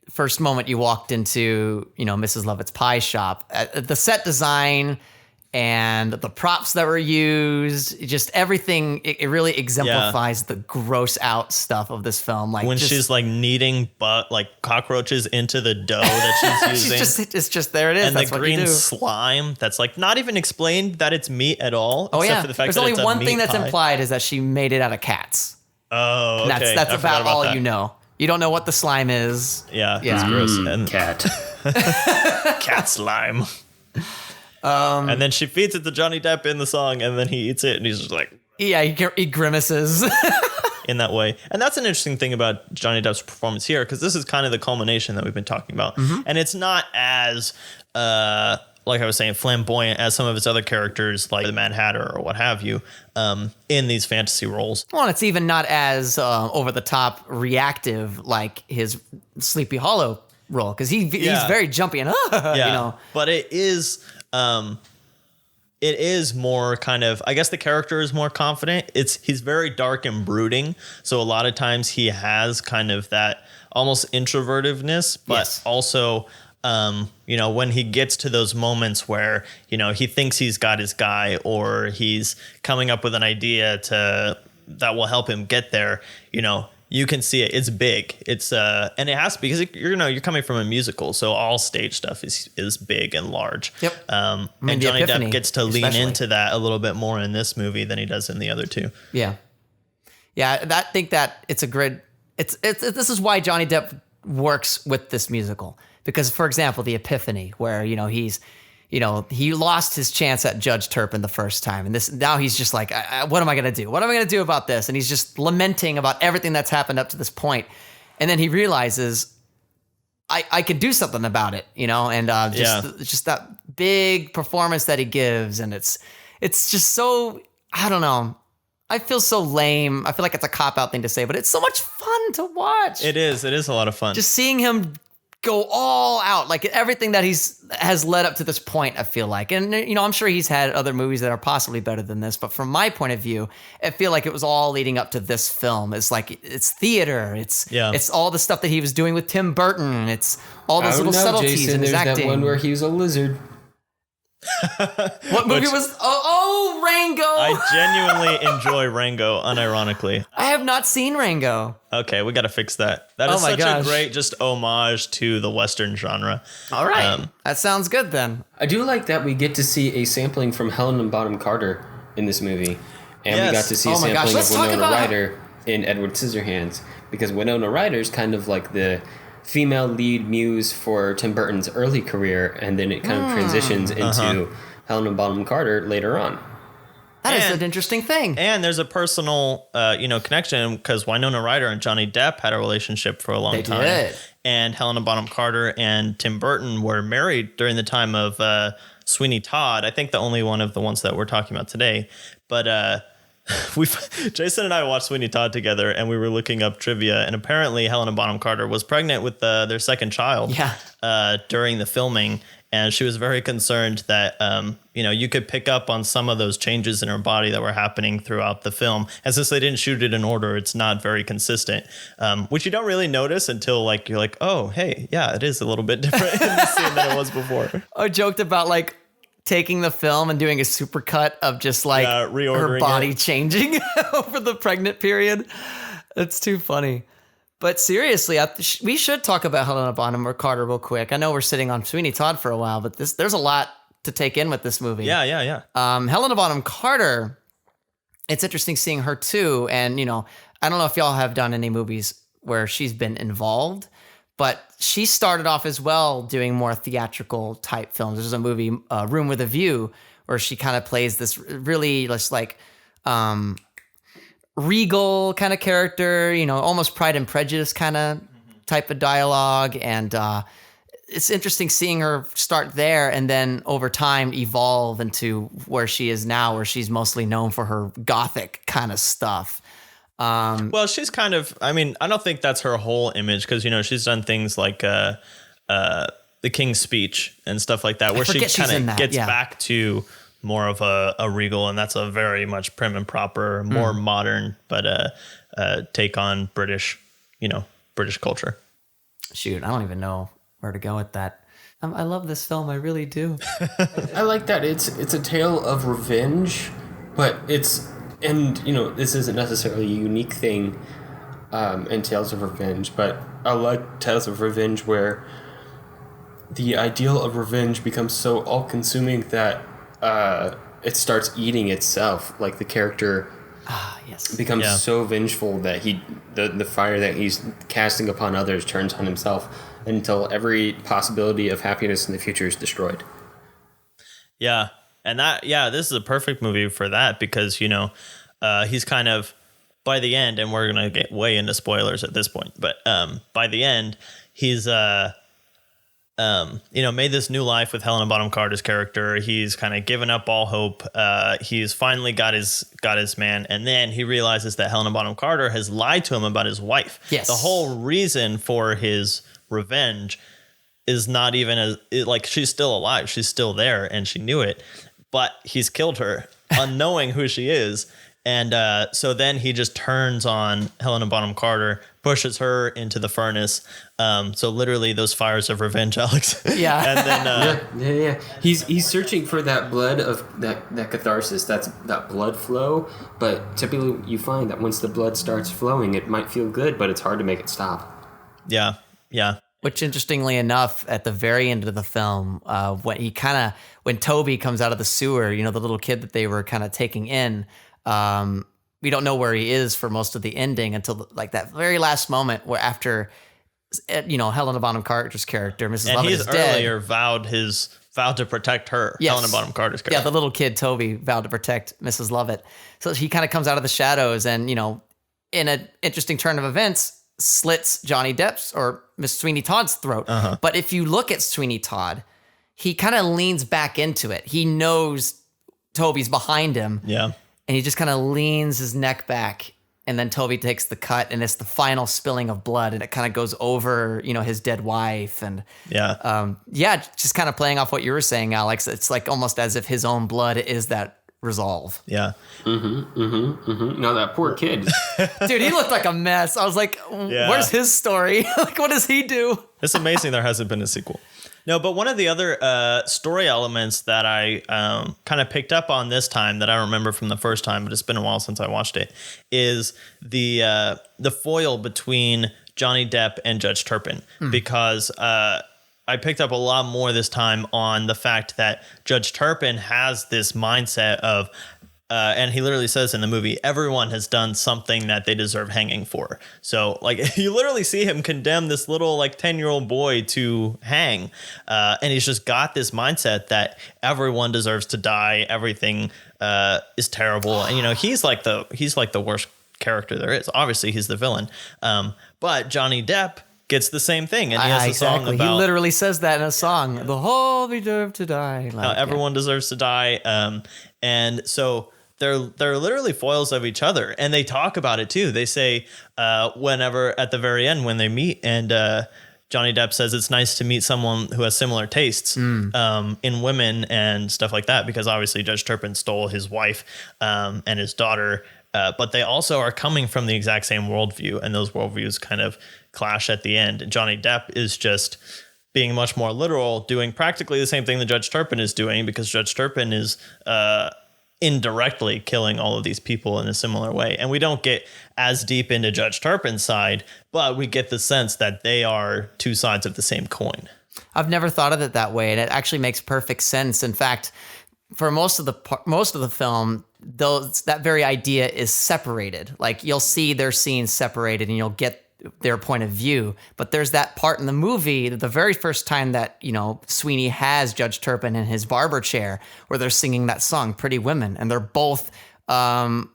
first moment you walked into, Mrs. Lovett's pie shop, the set design and the props that were used, just everything, it really exemplifies the gross out stuff of this film. Like when she's like kneading cockroaches into the dough that she's using. It's just there it is. And that's the what green you do. slime that's like not even explained that it's meat at all. Oh except yeah, for the fact there's that only it's a one meat thing that's pie. implied is that she made it out of cats. Oh, okay. And that's I forgot about all that. you know. You don't know what the slime is. Yeah, Yeah. it's gross. And Cat. cat slime. And then she feeds it to Johnny Depp in the song, and then he eats it, and he's just like, Yeah, he grimaces. in that way. And that's an interesting thing about Johnny Depp's performance here, because this is kind of the culmination that we've been talking about. And it's not as, like I was saying, flamboyant as some of his other characters, like the Mad Hatter or what have you, in these fantasy roles. Well, and it's even not as over the top reactive like his Sleepy Hollow role, because he's very jumpy and But it is more kind of, I guess the character is more confident. He's very dark and brooding. So a lot of times he has kind of that almost introvertiveness, but also, when he gets to those moments where, he thinks he's got his guy, or he's coming up with an idea that will help him get there, you can see it. It's big. It's and it has to be, because you're coming from a musical, so all stage stuff is big and large. Yep. And Johnny Depp gets to lean into that a little bit more in this movie than he does in the other two. Yeah. I think that it's a great. It's this is why Johnny Depp works with this musical, because, for example, the Epiphany, where he lost his chance at Judge Turpin the first time, and now he's just like, what am I gonna do? What am I gonna do about this? And he's just lamenting about everything that's happened up to this point, and then he realizes, I could do something about it, and just that big performance that he gives, and it's just so, I don't know. I feel so lame. I feel like it's a cop-out thing to say, but it's so much fun to watch. It is a lot of fun. Just seeing him go all out, like everything that has led up to this point, I feel like. And, I'm sure he's had other movies that are possibly better than this, but from my point of view, I feel like it was all leading up to this film. It's like, it's theater. It's all the stuff that he was doing with Tim Burton. It's all those little subtleties Jason, in his there's acting. that one where he was a lizard. What movie was? Oh, Rango! I genuinely enjoy Rango, unironically. I have not seen Rango. Okay, we got to fix that. That is such a great just homage to the Western genre. All right, that sounds good then. I do like that we get to see a sampling from Helena Bonham Carter in this movie, and we got to see a sampling of Winona Ryder in Edward Scissorhands, because Winona Ryder's kind of like the female lead muse for Tim Burton's early career, and then it kind of transitions into Helena Bonham Carter later on. That is an interesting thing. And there's a personal, connection, because Winona Ryder and Johnny Depp had a relationship for a long time. Did. And Helena Bonham Carter and Tim Burton were married during the time of Sweeney Todd. I think the only one of the ones that we're talking about today. But Jason and I watched Sweeney Todd together, and we were looking up trivia, and apparently Helena Bonham Carter was pregnant with their second child during the filming, and she was very concerned that you could pick up on some of those changes in her body that were happening throughout the film, and since they didn't shoot it in order, it's not very consistent, which you don't really notice until you're like, oh hey, yeah, it is a little bit different in this scene than it was before. I joked about taking the film and doing a supercut of just her body changing over the pregnant period. It's too funny. But seriously, we should talk about Helena Bonham Carter real quick. I know we're sitting on Sweeney Todd for a while, but there's a lot to take in with this movie. Yeah. Helena Bonham Carter, it's interesting seeing her too. And, I don't know if y'all have done any movies where she's been involved, but she started off as well doing more theatrical type films. There's a movie, Room with a View, where she kind of plays this really just regal kind of character, almost Pride and Prejudice kind of type of dialogue. And it's interesting seeing her start there and then over time evolve into where she is now, where she's mostly known for her gothic kind of stuff. Well, she's kind of, I don't think that's her whole image, because, she's done things like The King's Speech and stuff like that, where she kind of gets back to more of a regal, and that's a very much prim and proper, more modern, but take on British British culture. Shoot, I don't even know where to go with that. I love this film. I really do. I like that. It's a tale of revenge, but this isn't necessarily a unique thing in Tales of Revenge, but I like Tales of Revenge where the ideal of revenge becomes so all-consuming that it starts eating itself. Like the character becomes so vengeful that the fire that he's casting upon others turns on himself until every possibility of happiness in the future is destroyed. Yeah. And this is a perfect movie for that because, he's kind of, by the end, and we're going to get way into spoilers at this point, but by the end, he's, made this new life with Helena Bonham Carter's character. He's kind of given up all hope. He's finally got his man. And then he realizes that Helena Bonham Carter has lied to him about his wife. Yes. The whole reason for his revenge is not even she's still alive. She's still there and she knew it, but he's killed her unknowing who she is. And so then he just turns on Helena Bonham Carter, pushes her into the furnace. So literally those fires of revenge, Alex. Yeah. And then Yeah. He's searching for that blood of that catharsis, that blood flow. But typically you find that once the blood starts flowing, it might feel good, but it's hard to make it stop. Yeah. Which, interestingly enough, at the very end of the film, when Toby comes out of the sewer, the little kid that they were kind of taking in, we don't know where he is for most of the ending until that very last moment where after, Helena Bonham Carter's character, Mrs. Lovett, is dead. And he's earlier vowed to protect her, Yes. Helena Bonham Carter's character. Yeah, the little kid, Toby, vowed to protect Mrs. Lovett. So he kind of comes out of the shadows and, in an interesting turn of events, slits Johnny Depp's or Miss Sweeney Todd's throat. Uh-huh. But if you look at Sweeney Todd, he kind of leans back into it. He knows Toby's behind him. Yeah. And he just kind of leans his neck back. And then Toby takes the cut and it's the final spilling of blood. And it kind of goes over, his dead wife. And just kind of playing off what you were saying, Alex. It's like almost as if his own blood is that resolve. Yeah. No, that poor kid. Dude, he looked like a mess. I was like, where's his story? Like, what does he do? It's amazing there hasn't been a sequel. No, but one of the other story elements that I kind of picked up on this time that I remember from the first time, but it's been a while since I watched it, is the foil between Johnny Depp and Judge Turpin. Because I picked up a lot more this time on the fact that Judge Turpin has this mindset of, and he literally says in the movie, everyone has done something that they deserve hanging for. So you literally see him condemn this little 10-year-old boy to hang. And he's just got this mindset that everyone deserves to die. Everything is terrible. And, he's like the worst character there is. Obviously he's the villain. But Johnny Depp gets the same thing, and he has a song about. He literally says that in a song. The whole deserve to die. Everyone deserves to die, and so they're literally foils of each other, and they talk about it too. They say whenever at the very end when they meet, and Johnny Depp says it's nice to meet someone who has similar tastes in women and stuff like that, because obviously Judge Turpin stole his wife and his daughter. But they also are coming from the exact same worldview, and those worldviews kind of clash at the end. And Johnny Depp is just being much more literal, doing practically the same thing that Judge Turpin is doing, because Judge Turpin is indirectly killing all of these people in a similar way. And we don't get as deep into Judge Turpin's side, but we get the sense that they are two sides of the same coin. I've never thought of it that way, and it actually makes perfect sense. In fact, for most of the film, that very idea is separated. Like, you'll see their scenes separated and you'll get their point of view. But there's that part in the movie, the very first time that, Sweeney has Judge Turpin in his barber chair, where they're singing that song, Pretty Women, and they're both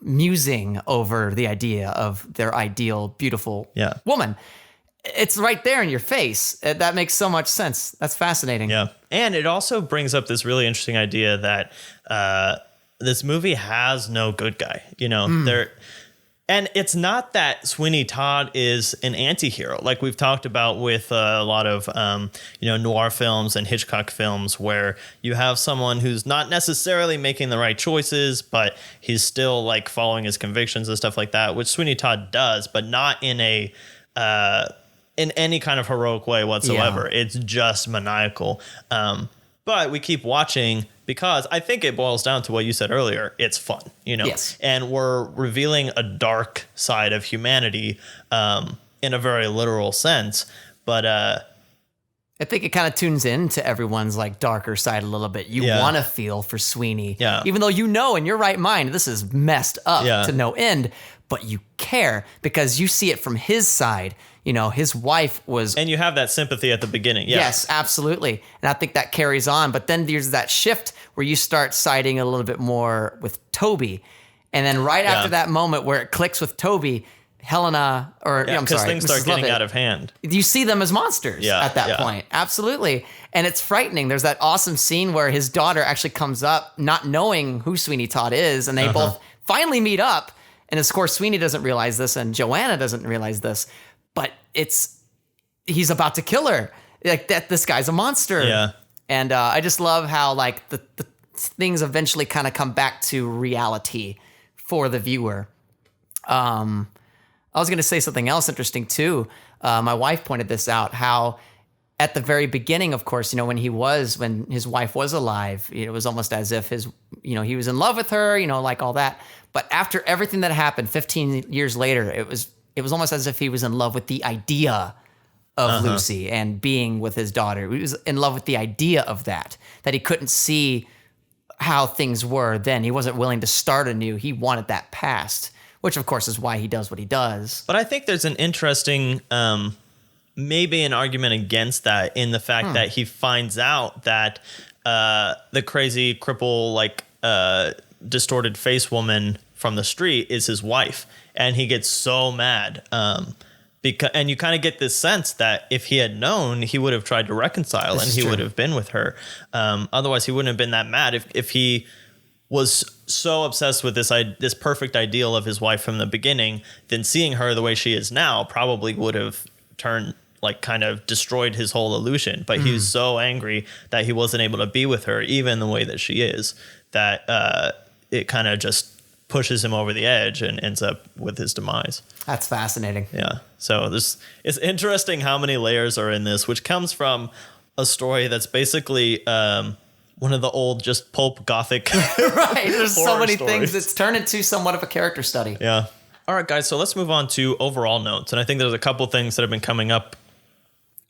musing over the idea of their ideal, beautiful woman. It's right there in your face. That makes so much sense. That's fascinating. Yeah. And it also brings up this really interesting idea that this movie has no good guy. And it's not that Sweeney Todd is an anti-hero, like we've talked about with a lot of, noir films and Hitchcock films, where you have someone who's not necessarily making the right choices, but he's still following his convictions and stuff like that, which Sweeney Todd does, but not in a in any kind of heroic way whatsoever. Yeah. It's just maniacal. But we keep watching because I think it boils down to what you said earlier. It's fun, Yes. and we're revealing a dark side of humanity in a very literal sense. But I think it kind of tunes in to everyone's like darker side a little bit. You want to feel for Sweeney, even though in your right mind this is messed up to no end, but you care because you see it from his side. His wife was, and you have that sympathy at the beginning. Yeah. Yes, absolutely, and I think that carries on. But then there's that shift where you start siding a little bit more with Toby, and then right after that moment where it clicks with Toby, Helena, I'm sorry, things start getting out of hand. You see them as monsters at that point. Absolutely. And it's frightening. There's that awesome scene where his daughter actually comes up not knowing who Sweeney Todd is, and they both finally meet up. And of course, Sweeney doesn't realize this, and Joanna doesn't realize this, but he's about to kill her. Like that, this guy's a monster. Yeah. And I just love how like the things eventually kind of come back to reality for the viewer. I was going to say something else interesting too. My wife pointed this out, how at the very beginning, of course, when his wife was alive, it was almost as if he was in love with her, like all that. But after everything that happened 15 years later, it was almost as if he was in love with the idea of Lucy and being with his daughter. He was in love with the idea of that he couldn't see how things were then. He wasn't willing to start anew. He wanted that past, which of course is why he does what he does. But I think there's an interesting, maybe an argument against that in the fact that he finds out that the crazy cripple, distorted face woman from the street is his wife. And he gets so mad. And you kind of get this sense that if he had known, he would have tried to reconcile and he would have been with her. Otherwise, he wouldn't have been that mad if he was so obsessed with this perfect ideal of his wife from the beginning, then seeing her the way she is now probably would have turned, kind of destroyed his whole illusion. But he was so angry that he wasn't able to be with her, even the way that she is, that it kind of just pushes him over the edge and ends up with his demise. That's fascinating. Yeah. So it's interesting how many layers are in this, which comes from a story that's basically one of the old just pulp gothic right. There's so many stories. things it's turned into somewhat of a character study. Yeah. All right, guys. So let's move on to overall notes. And I think there's a couple things that have been coming up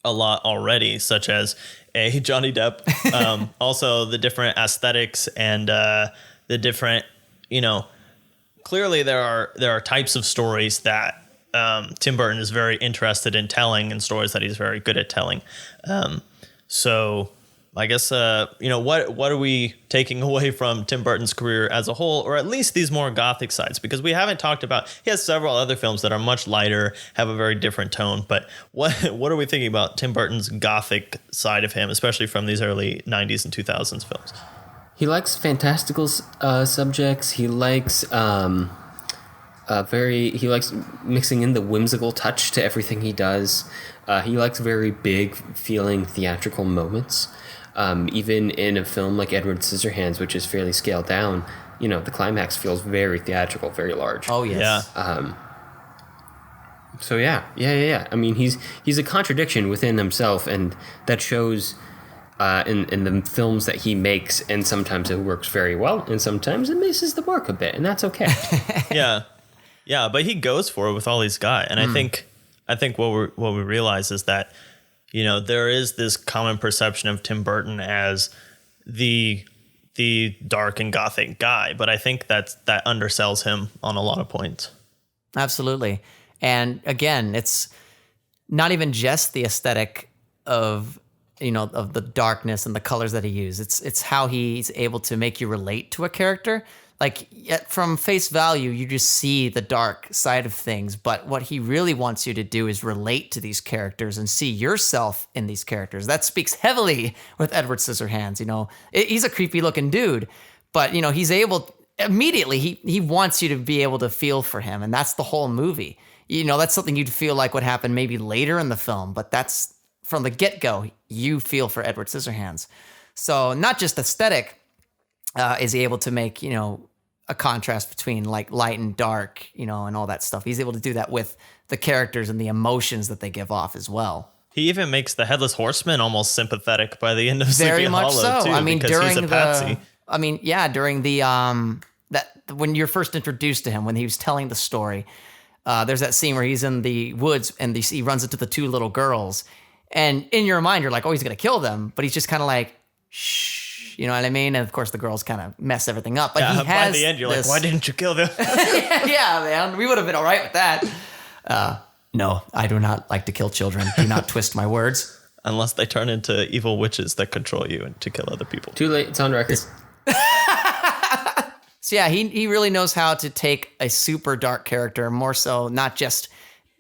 a lot already, such as Johnny Depp, also the different aesthetics and the different, clearly there are types of stories that Tim Burton is very interested in telling and stories that he's very good at telling. So I guess, what are we taking away from Tim Burton's career as a whole, or at least these more gothic sides? Because we haven't talked about, he has several other films that are much lighter, have a very different tone. But what are we thinking about Tim Burton's gothic side of him, especially from these early 90s and 2000s films? He likes fantastical subjects. He likes he likes mixing in the whimsical touch to everything he does. He likes very big feeling theatrical moments. Even in a film like Edward Scissorhands, which is fairly scaled down, the climax feels very theatrical, very large. Oh yes. Yeah. So yeah. I mean, he's a contradiction within himself, and that shows in the films that he makes. And sometimes it works very well, and sometimes it misses the mark a bit, and that's okay. Yeah. But he goes for it with all these guys, and I think what we realize is that there is this common perception of Tim Burton as the dark and gothic guy, but I think that undersells him on a lot of points. Absolutely. And again, it's not even just the aesthetic of the darkness and the colors that he uses. It's how he's able to make you relate to a character. Like, from face value, you just see the dark side of things, but what he really wants you to do is relate to these characters and see yourself in these characters. That speaks heavily with Edward Scissorhands. He's a creepy looking dude, but he's able immediately. He wants you to be able to feel for him, and that's the whole movie. That's something you'd feel like would happen maybe later in the film, but that's from the get-go. You feel for Edward Scissorhands. So not just aesthetic is he able to make a contrast between like light and dark, and all that stuff. He's able to do that with the characters and the emotions that they give off as well. He even makes the Headless Horseman almost sympathetic by the end of Very Sleepy much Hollow, so. too, I mean, because during he's a patsy. during the that when you're first introduced to him, when he was telling the story, there's that scene where he's in the woods and he runs into the two little girls, and in your mind you're like, oh, he's gonna kill them, but he's just kind of like, shh, you know what I mean? And of course the girls kind of mess everything up. But he has by the end, you're like, why didn't you kill them? yeah, man, we would have been all right with that. No, I do not like to kill children. Do not twist my words. Unless they turn into evil witches that control you and to kill other people. Too late. It's on record. So yeah, he really knows how to take a super dark character, more so not just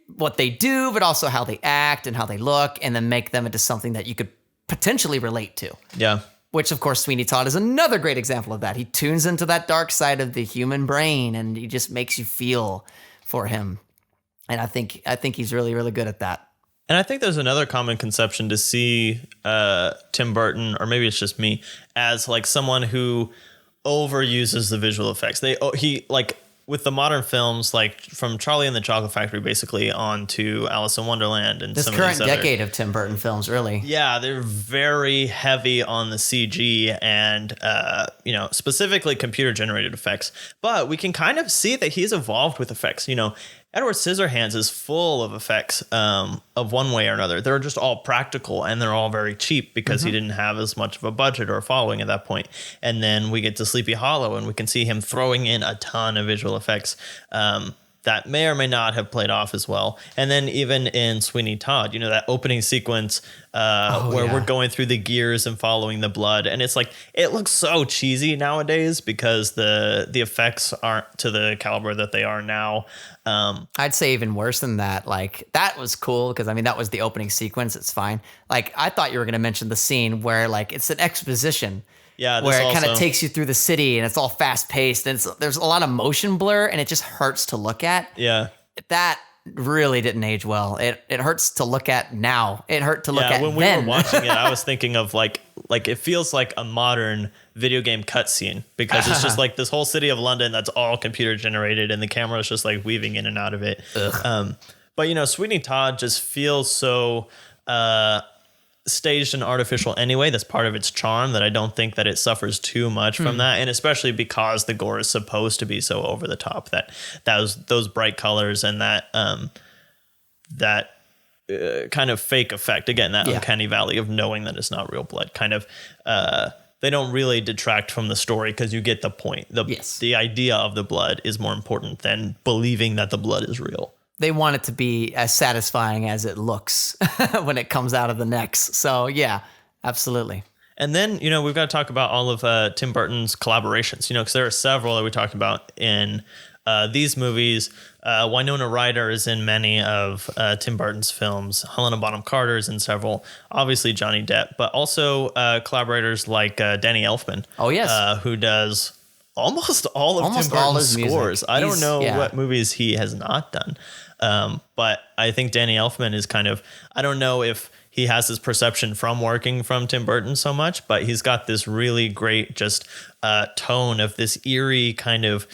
what they do, but also how they act and how they look, and then make them into something that you could potentially relate to. Yeah. Which, of course, Sweeney Todd is another great example of that. He tunes into that dark side of the human brain, and he just makes you feel for him. And I think he's really, really good at that. And I think there's another common conception to see Tim Burton, or maybe it's just me, as like someone who overuses the visual effects. He like with the modern films, like from Charlie and the Chocolate Factory, basically on to Alice in Wonderland and this some current of these decade of Tim Burton films, really. Yeah, they're very heavy on the CG and specifically computer generated effects. But we can kind of see that he's evolved with effects. Edward Scissorhands is full of effects of one way or another. They're just all practical and they're all very cheap because he didn't have as much of a budget or following at that point. And then we get to Sleepy Hollow and we can see him throwing in a ton of visual effects that may or may not have played off as well. And then even in Sweeney Todd, that opening sequence where we're going through the gears and following the blood. And it's like, it looks so cheesy nowadays because the effects aren't to the caliber that they are now. I'd say even worse than that. Like, that was cool because, that was the opening sequence. It's fine. Like, I thought you were going to mention the scene where, like, it's an exposition. Yeah, where it kind of takes you through the city and it's all fast paced and there's a lot of motion blur and it just hurts to look at. Yeah. That really didn't age well. It hurts to look at now. It hurt to look at when we were watching it, I was thinking of like it feels like a modern video game cutscene because it's just like this whole city of London that's all computer generated and the camera is just like weaving in and out of it. But Sweeney Todd just feels so staged and artificial anyway. That's part of its charm, that I don't think that it suffers too much from that, and especially because the gore is supposed to be so over the top, that those bright colors and that kind of fake effect, again, that uncanny valley of knowing that it's not real blood, kind of they don't really detract from the story because you get the point. The idea of the blood is more important than believing that the blood is real. They want it to be as satisfying as it looks when it comes out of the necks. So yeah, absolutely. And then, we've got to talk about all of Tim Burton's collaborations, because there are several that we talked about in these movies. Winona Ryder is in many of Tim Burton's films. Helena Bonham Carter is in several. Obviously Johnny Depp, but also collaborators like Danny Elfman. Oh, yes. Who does almost all of Tim Burton's scores. I don't know what movies he has not done. But I think Danny Elfman is kind of, I don't know if he has this perception from working from Tim Burton so much, but he's got this really great just tone of this eerie kind of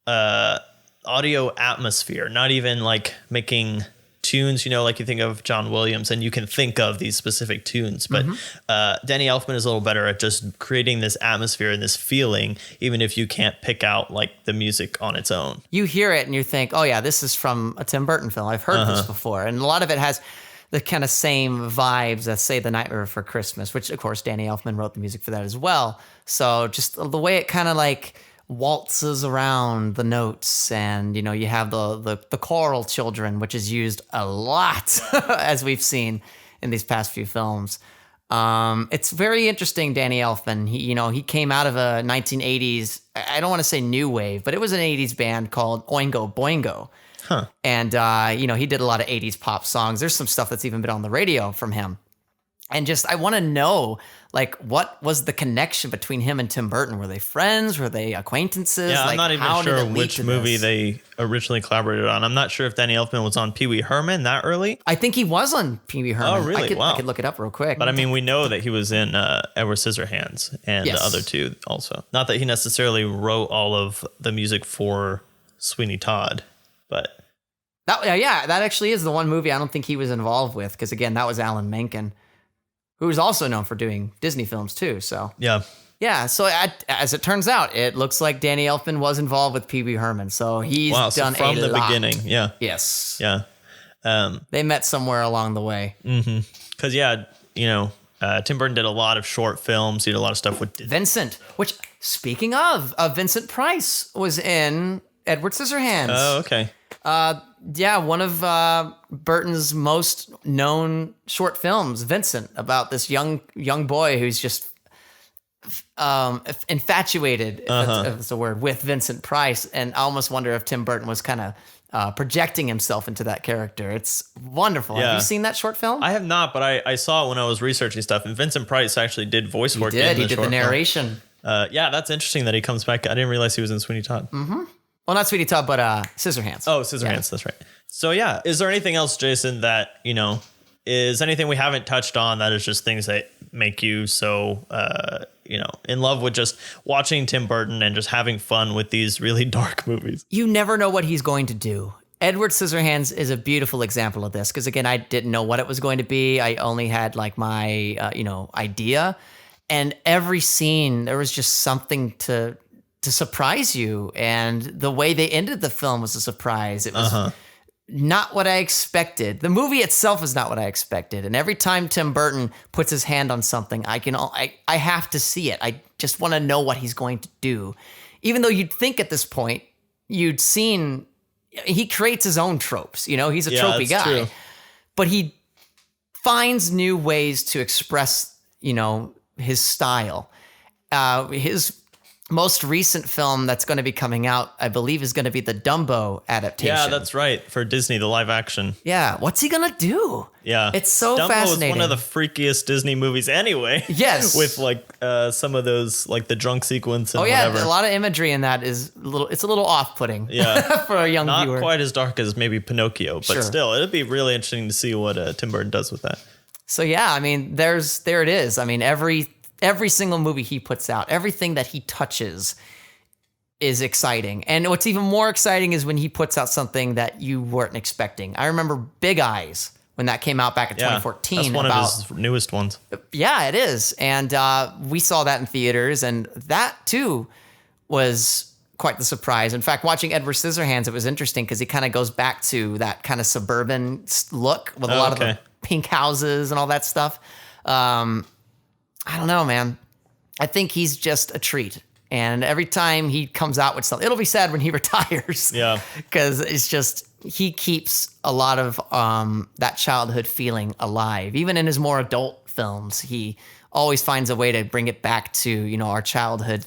audio atmosphere, not even like making tunes, like you think of John Williams and you can think of these specific tunes, but Danny Elfman is a little better at just creating this atmosphere and this feeling, even if you can't pick out like the music on its own. You hear it and you think, oh yeah, this is from a Tim Burton film. I've heard this before. And a lot of it has the kind of same vibes as, say, The Nightmare Before Christmas, which of course Danny Elfman wrote the music for that as well. So just the way it kind of like waltzes around the notes, and you have the choral children, which is used a lot as we've seen in these past few films. It's very interesting. Danny Elfman, he came out of a 1980s, I don't want to say new wave, but it was an 80s band called Oingo Boingo. And he did a lot of 80s pop songs. There's some stuff that's even been on the radio from him. And just, I want to know, like, what was the connection between him and Tim Burton? Were they friends? Were they acquaintances? Yeah, like, I'm not even sure which movie they originally collaborated on. I'm not sure if Danny Elfman was on Pee Wee Herman that early. I think he was on Pee Wee Herman. Oh, really? Wow. I could look it up real quick. But I mean, we know that he was in Edward Scissorhands and the other two also. Not that he necessarily wrote all of the music for Sweeney Todd, but... That actually is the one movie I don't think he was involved with, because, again, that was Alan Menken, who is also known for doing Disney films too. So yeah. So as it turns out, it looks like Danny Elfman was involved with Pee Wee Herman. So he's done from the lot. beginning. Yeah. Yes. Yeah. They met somewhere along the way. Mm-hmm. Because Tim Burton did a lot of short films. He did a lot of stuff with Disney. Vincent. Which, speaking of Vincent Price was in Edward Scissorhands. Oh, okay. One of Burton's most known short films, Vincent, about this young boy who's just infatuated, if that's a word, with Vincent Price. And I almost wonder if Tim Burton was kind of projecting himself into that character. It's wonderful. Yeah. Have you seen that short film? I have not, but I saw it when I was researching stuff. And Vincent Price actually did voice work. He did the narration. Yeah, that's interesting that he comes back. I didn't realize he was in Sweeney Todd. Mm-hmm. Well, not Sweeney Todd, but Scissorhands. Oh, Scissorhands, that's right. So yeah, is there anything else, Jason, that, is anything we haven't touched on that is just things that make you so, in love with just watching Tim Burton and just having fun with these really dark movies? You never know what he's going to do. Edward Scissorhands is a beautiful example of this, because, again, I didn't know what it was going to be. I only had like my, idea. And every scene, there was just something to surprise you, and the way they ended the film was a surprise. It was not what I expected. The movie itself is not what I expected, and every time Tim Burton puts his hand on something, I have to see it. I just want to know what he's going to do, even though you'd think at this point you'd seen he creates his ois tropes. He's a tropey guy, true. But he finds new ways to express his style. His most recent film that's going to be coming out, I believe, is going to be the Dumbo adaptation. Yeah, that's right. For Disney, the live action. Yeah. What's he going to do? Yeah. It's so Dumbo fascinating. Dumbo is one of the freakiest Disney movies anyway. Yes. With some of those, like the drunk sequence and whatever. A lot of imagery in that is a little off-putting. Yeah. For a young viewer. Not quite as dark as maybe Pinocchio, but still, it'd be really interesting to see what Tim Burton does with that. So yeah, I mean, there it is. I mean, every single movie he puts out, everything that he touches is exciting. And what's even more exciting is when he puts out something that you weren't expecting. I remember Big Eyes when that came out back in 2014. That's one of his newest ones. Yeah, it is. And we saw that in theaters, and that too was quite the surprise. In fact, watching Edward Scissorhands, it was interesting because he kind of goes back to that kind of suburban look with a lot of the pink houses and all that stuff. I don't know, man. I think he's just a treat. And every time he comes out with something, it'll be sad when he retires. Yeah. Because it's just, he keeps a lot of that childhood feeling alive. Even in his more adult films, he always finds a way to bring it back to, our childhood,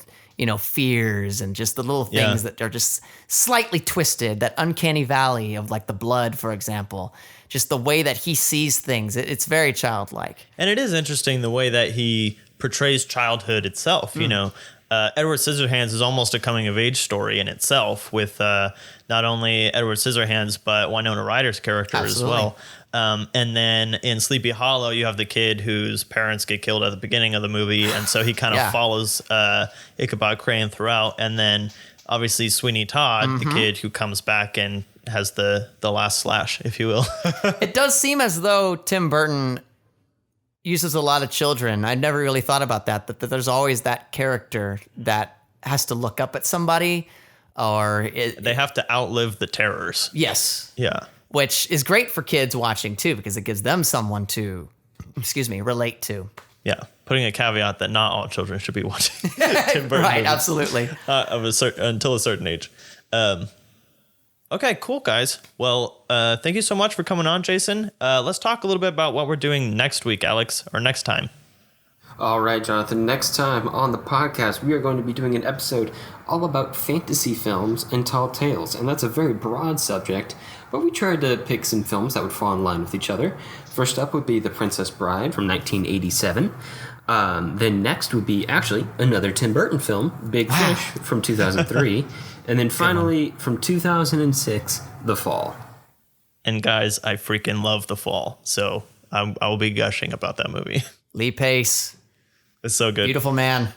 fears and just the little things that are just slightly twisted, that uncanny valley of like the blood, for example. Just the way that he sees things, it's very childlike. And it is interesting the way that he portrays childhood itself, Edward Scissorhands is almost a coming-of-age story in itself with not only Edward Scissorhands, but Winona Ryder's character as well. And then in Sleepy Hollow, you have the kid whose parents get killed at the beginning of the movie, and so he kind of follows Ichabod Crane throughout. And then, obviously, Sweeney Todd, the kid who comes back and has the last slash, if you will. It does seem as though Tim Burton uses a lot of children. I never really thought about that there's always that character that has to look up at somebody, or they have to outlive the terrors. Yes. Yeah. Which is great for kids watching too, because it gives them someone to, relate to. Yeah. Putting a caveat that not all children should be watching Tim Burton right, movies, absolutely. Until a certain age. Okay, cool, guys. Well, thank you so much for coming on, Jason. Let's talk a little bit about what we're doing next week, Alex, or next time. All right, Jonathan. Next time on the podcast, we are going to be doing an episode all about fantasy films and tall tales. And that's a very broad subject, but we tried to pick some films that would fall in line with each other. First up would be The Princess Bride from 1987. Then next would be actually another Tim Burton film, Big Fish from 2003. And then finally, from 2006, The Fall. And guys, I freaking love The Fall. So I will be gushing about that movie. Lee Pace. It's so good. Beautiful man.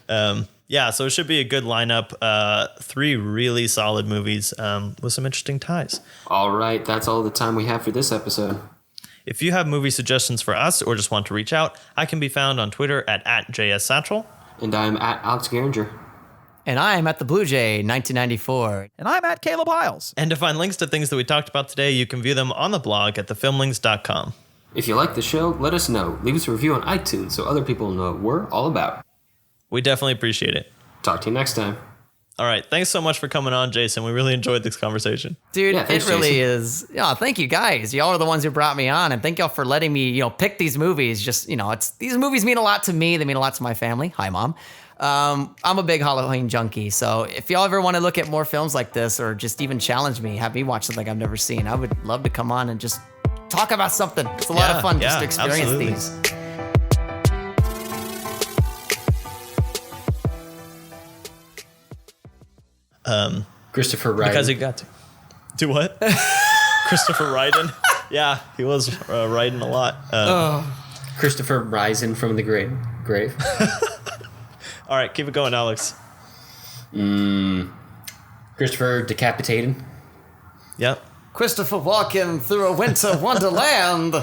Yeah, so it should be a good lineup. 3 really solid movies with some interesting ties. All right, that's all the time we have for this episode. If you have movie suggestions for us or just want to reach out, I can be found on Twitter at JSSatchel. And I'm at Alex Geringer. And I'm at the Blue Jay 1994. And I'm at Caleb Hiles. And to find links to things that we talked about today, you can view them on the blog at thefilmlinks.com. If you like the show, let us know. Leave us a review on iTunes so other people know what we're all about. We definitely appreciate it. Talk to you next time. All right. Thanks so much for coming on, Jason. We really enjoyed this conversation. Dude, Yeah, thanks, it really Jason. is. Yeah, thank you guys. Y'all are the ones who brought me on, and thank y'all for letting me, pick these movies. Just, these movies mean a lot to me. They mean a lot to my family. Hi, Mom. I'm a big Halloween junkie, so if y'all ever want to look at more films like this or just even challenge me, have me watch something I've never seen, I would love to come on and just talk about something. It's a lot of fun just to experience absolutely. these. Christopher Ryden. Because he got to. Do what? Christopher Ryden. Yeah, he was riding a lot. Christopher Ryden from the grave. All right, keep it going, Alex. Christopher Decapitated. Yep. Christopher walking through a winter wonderland.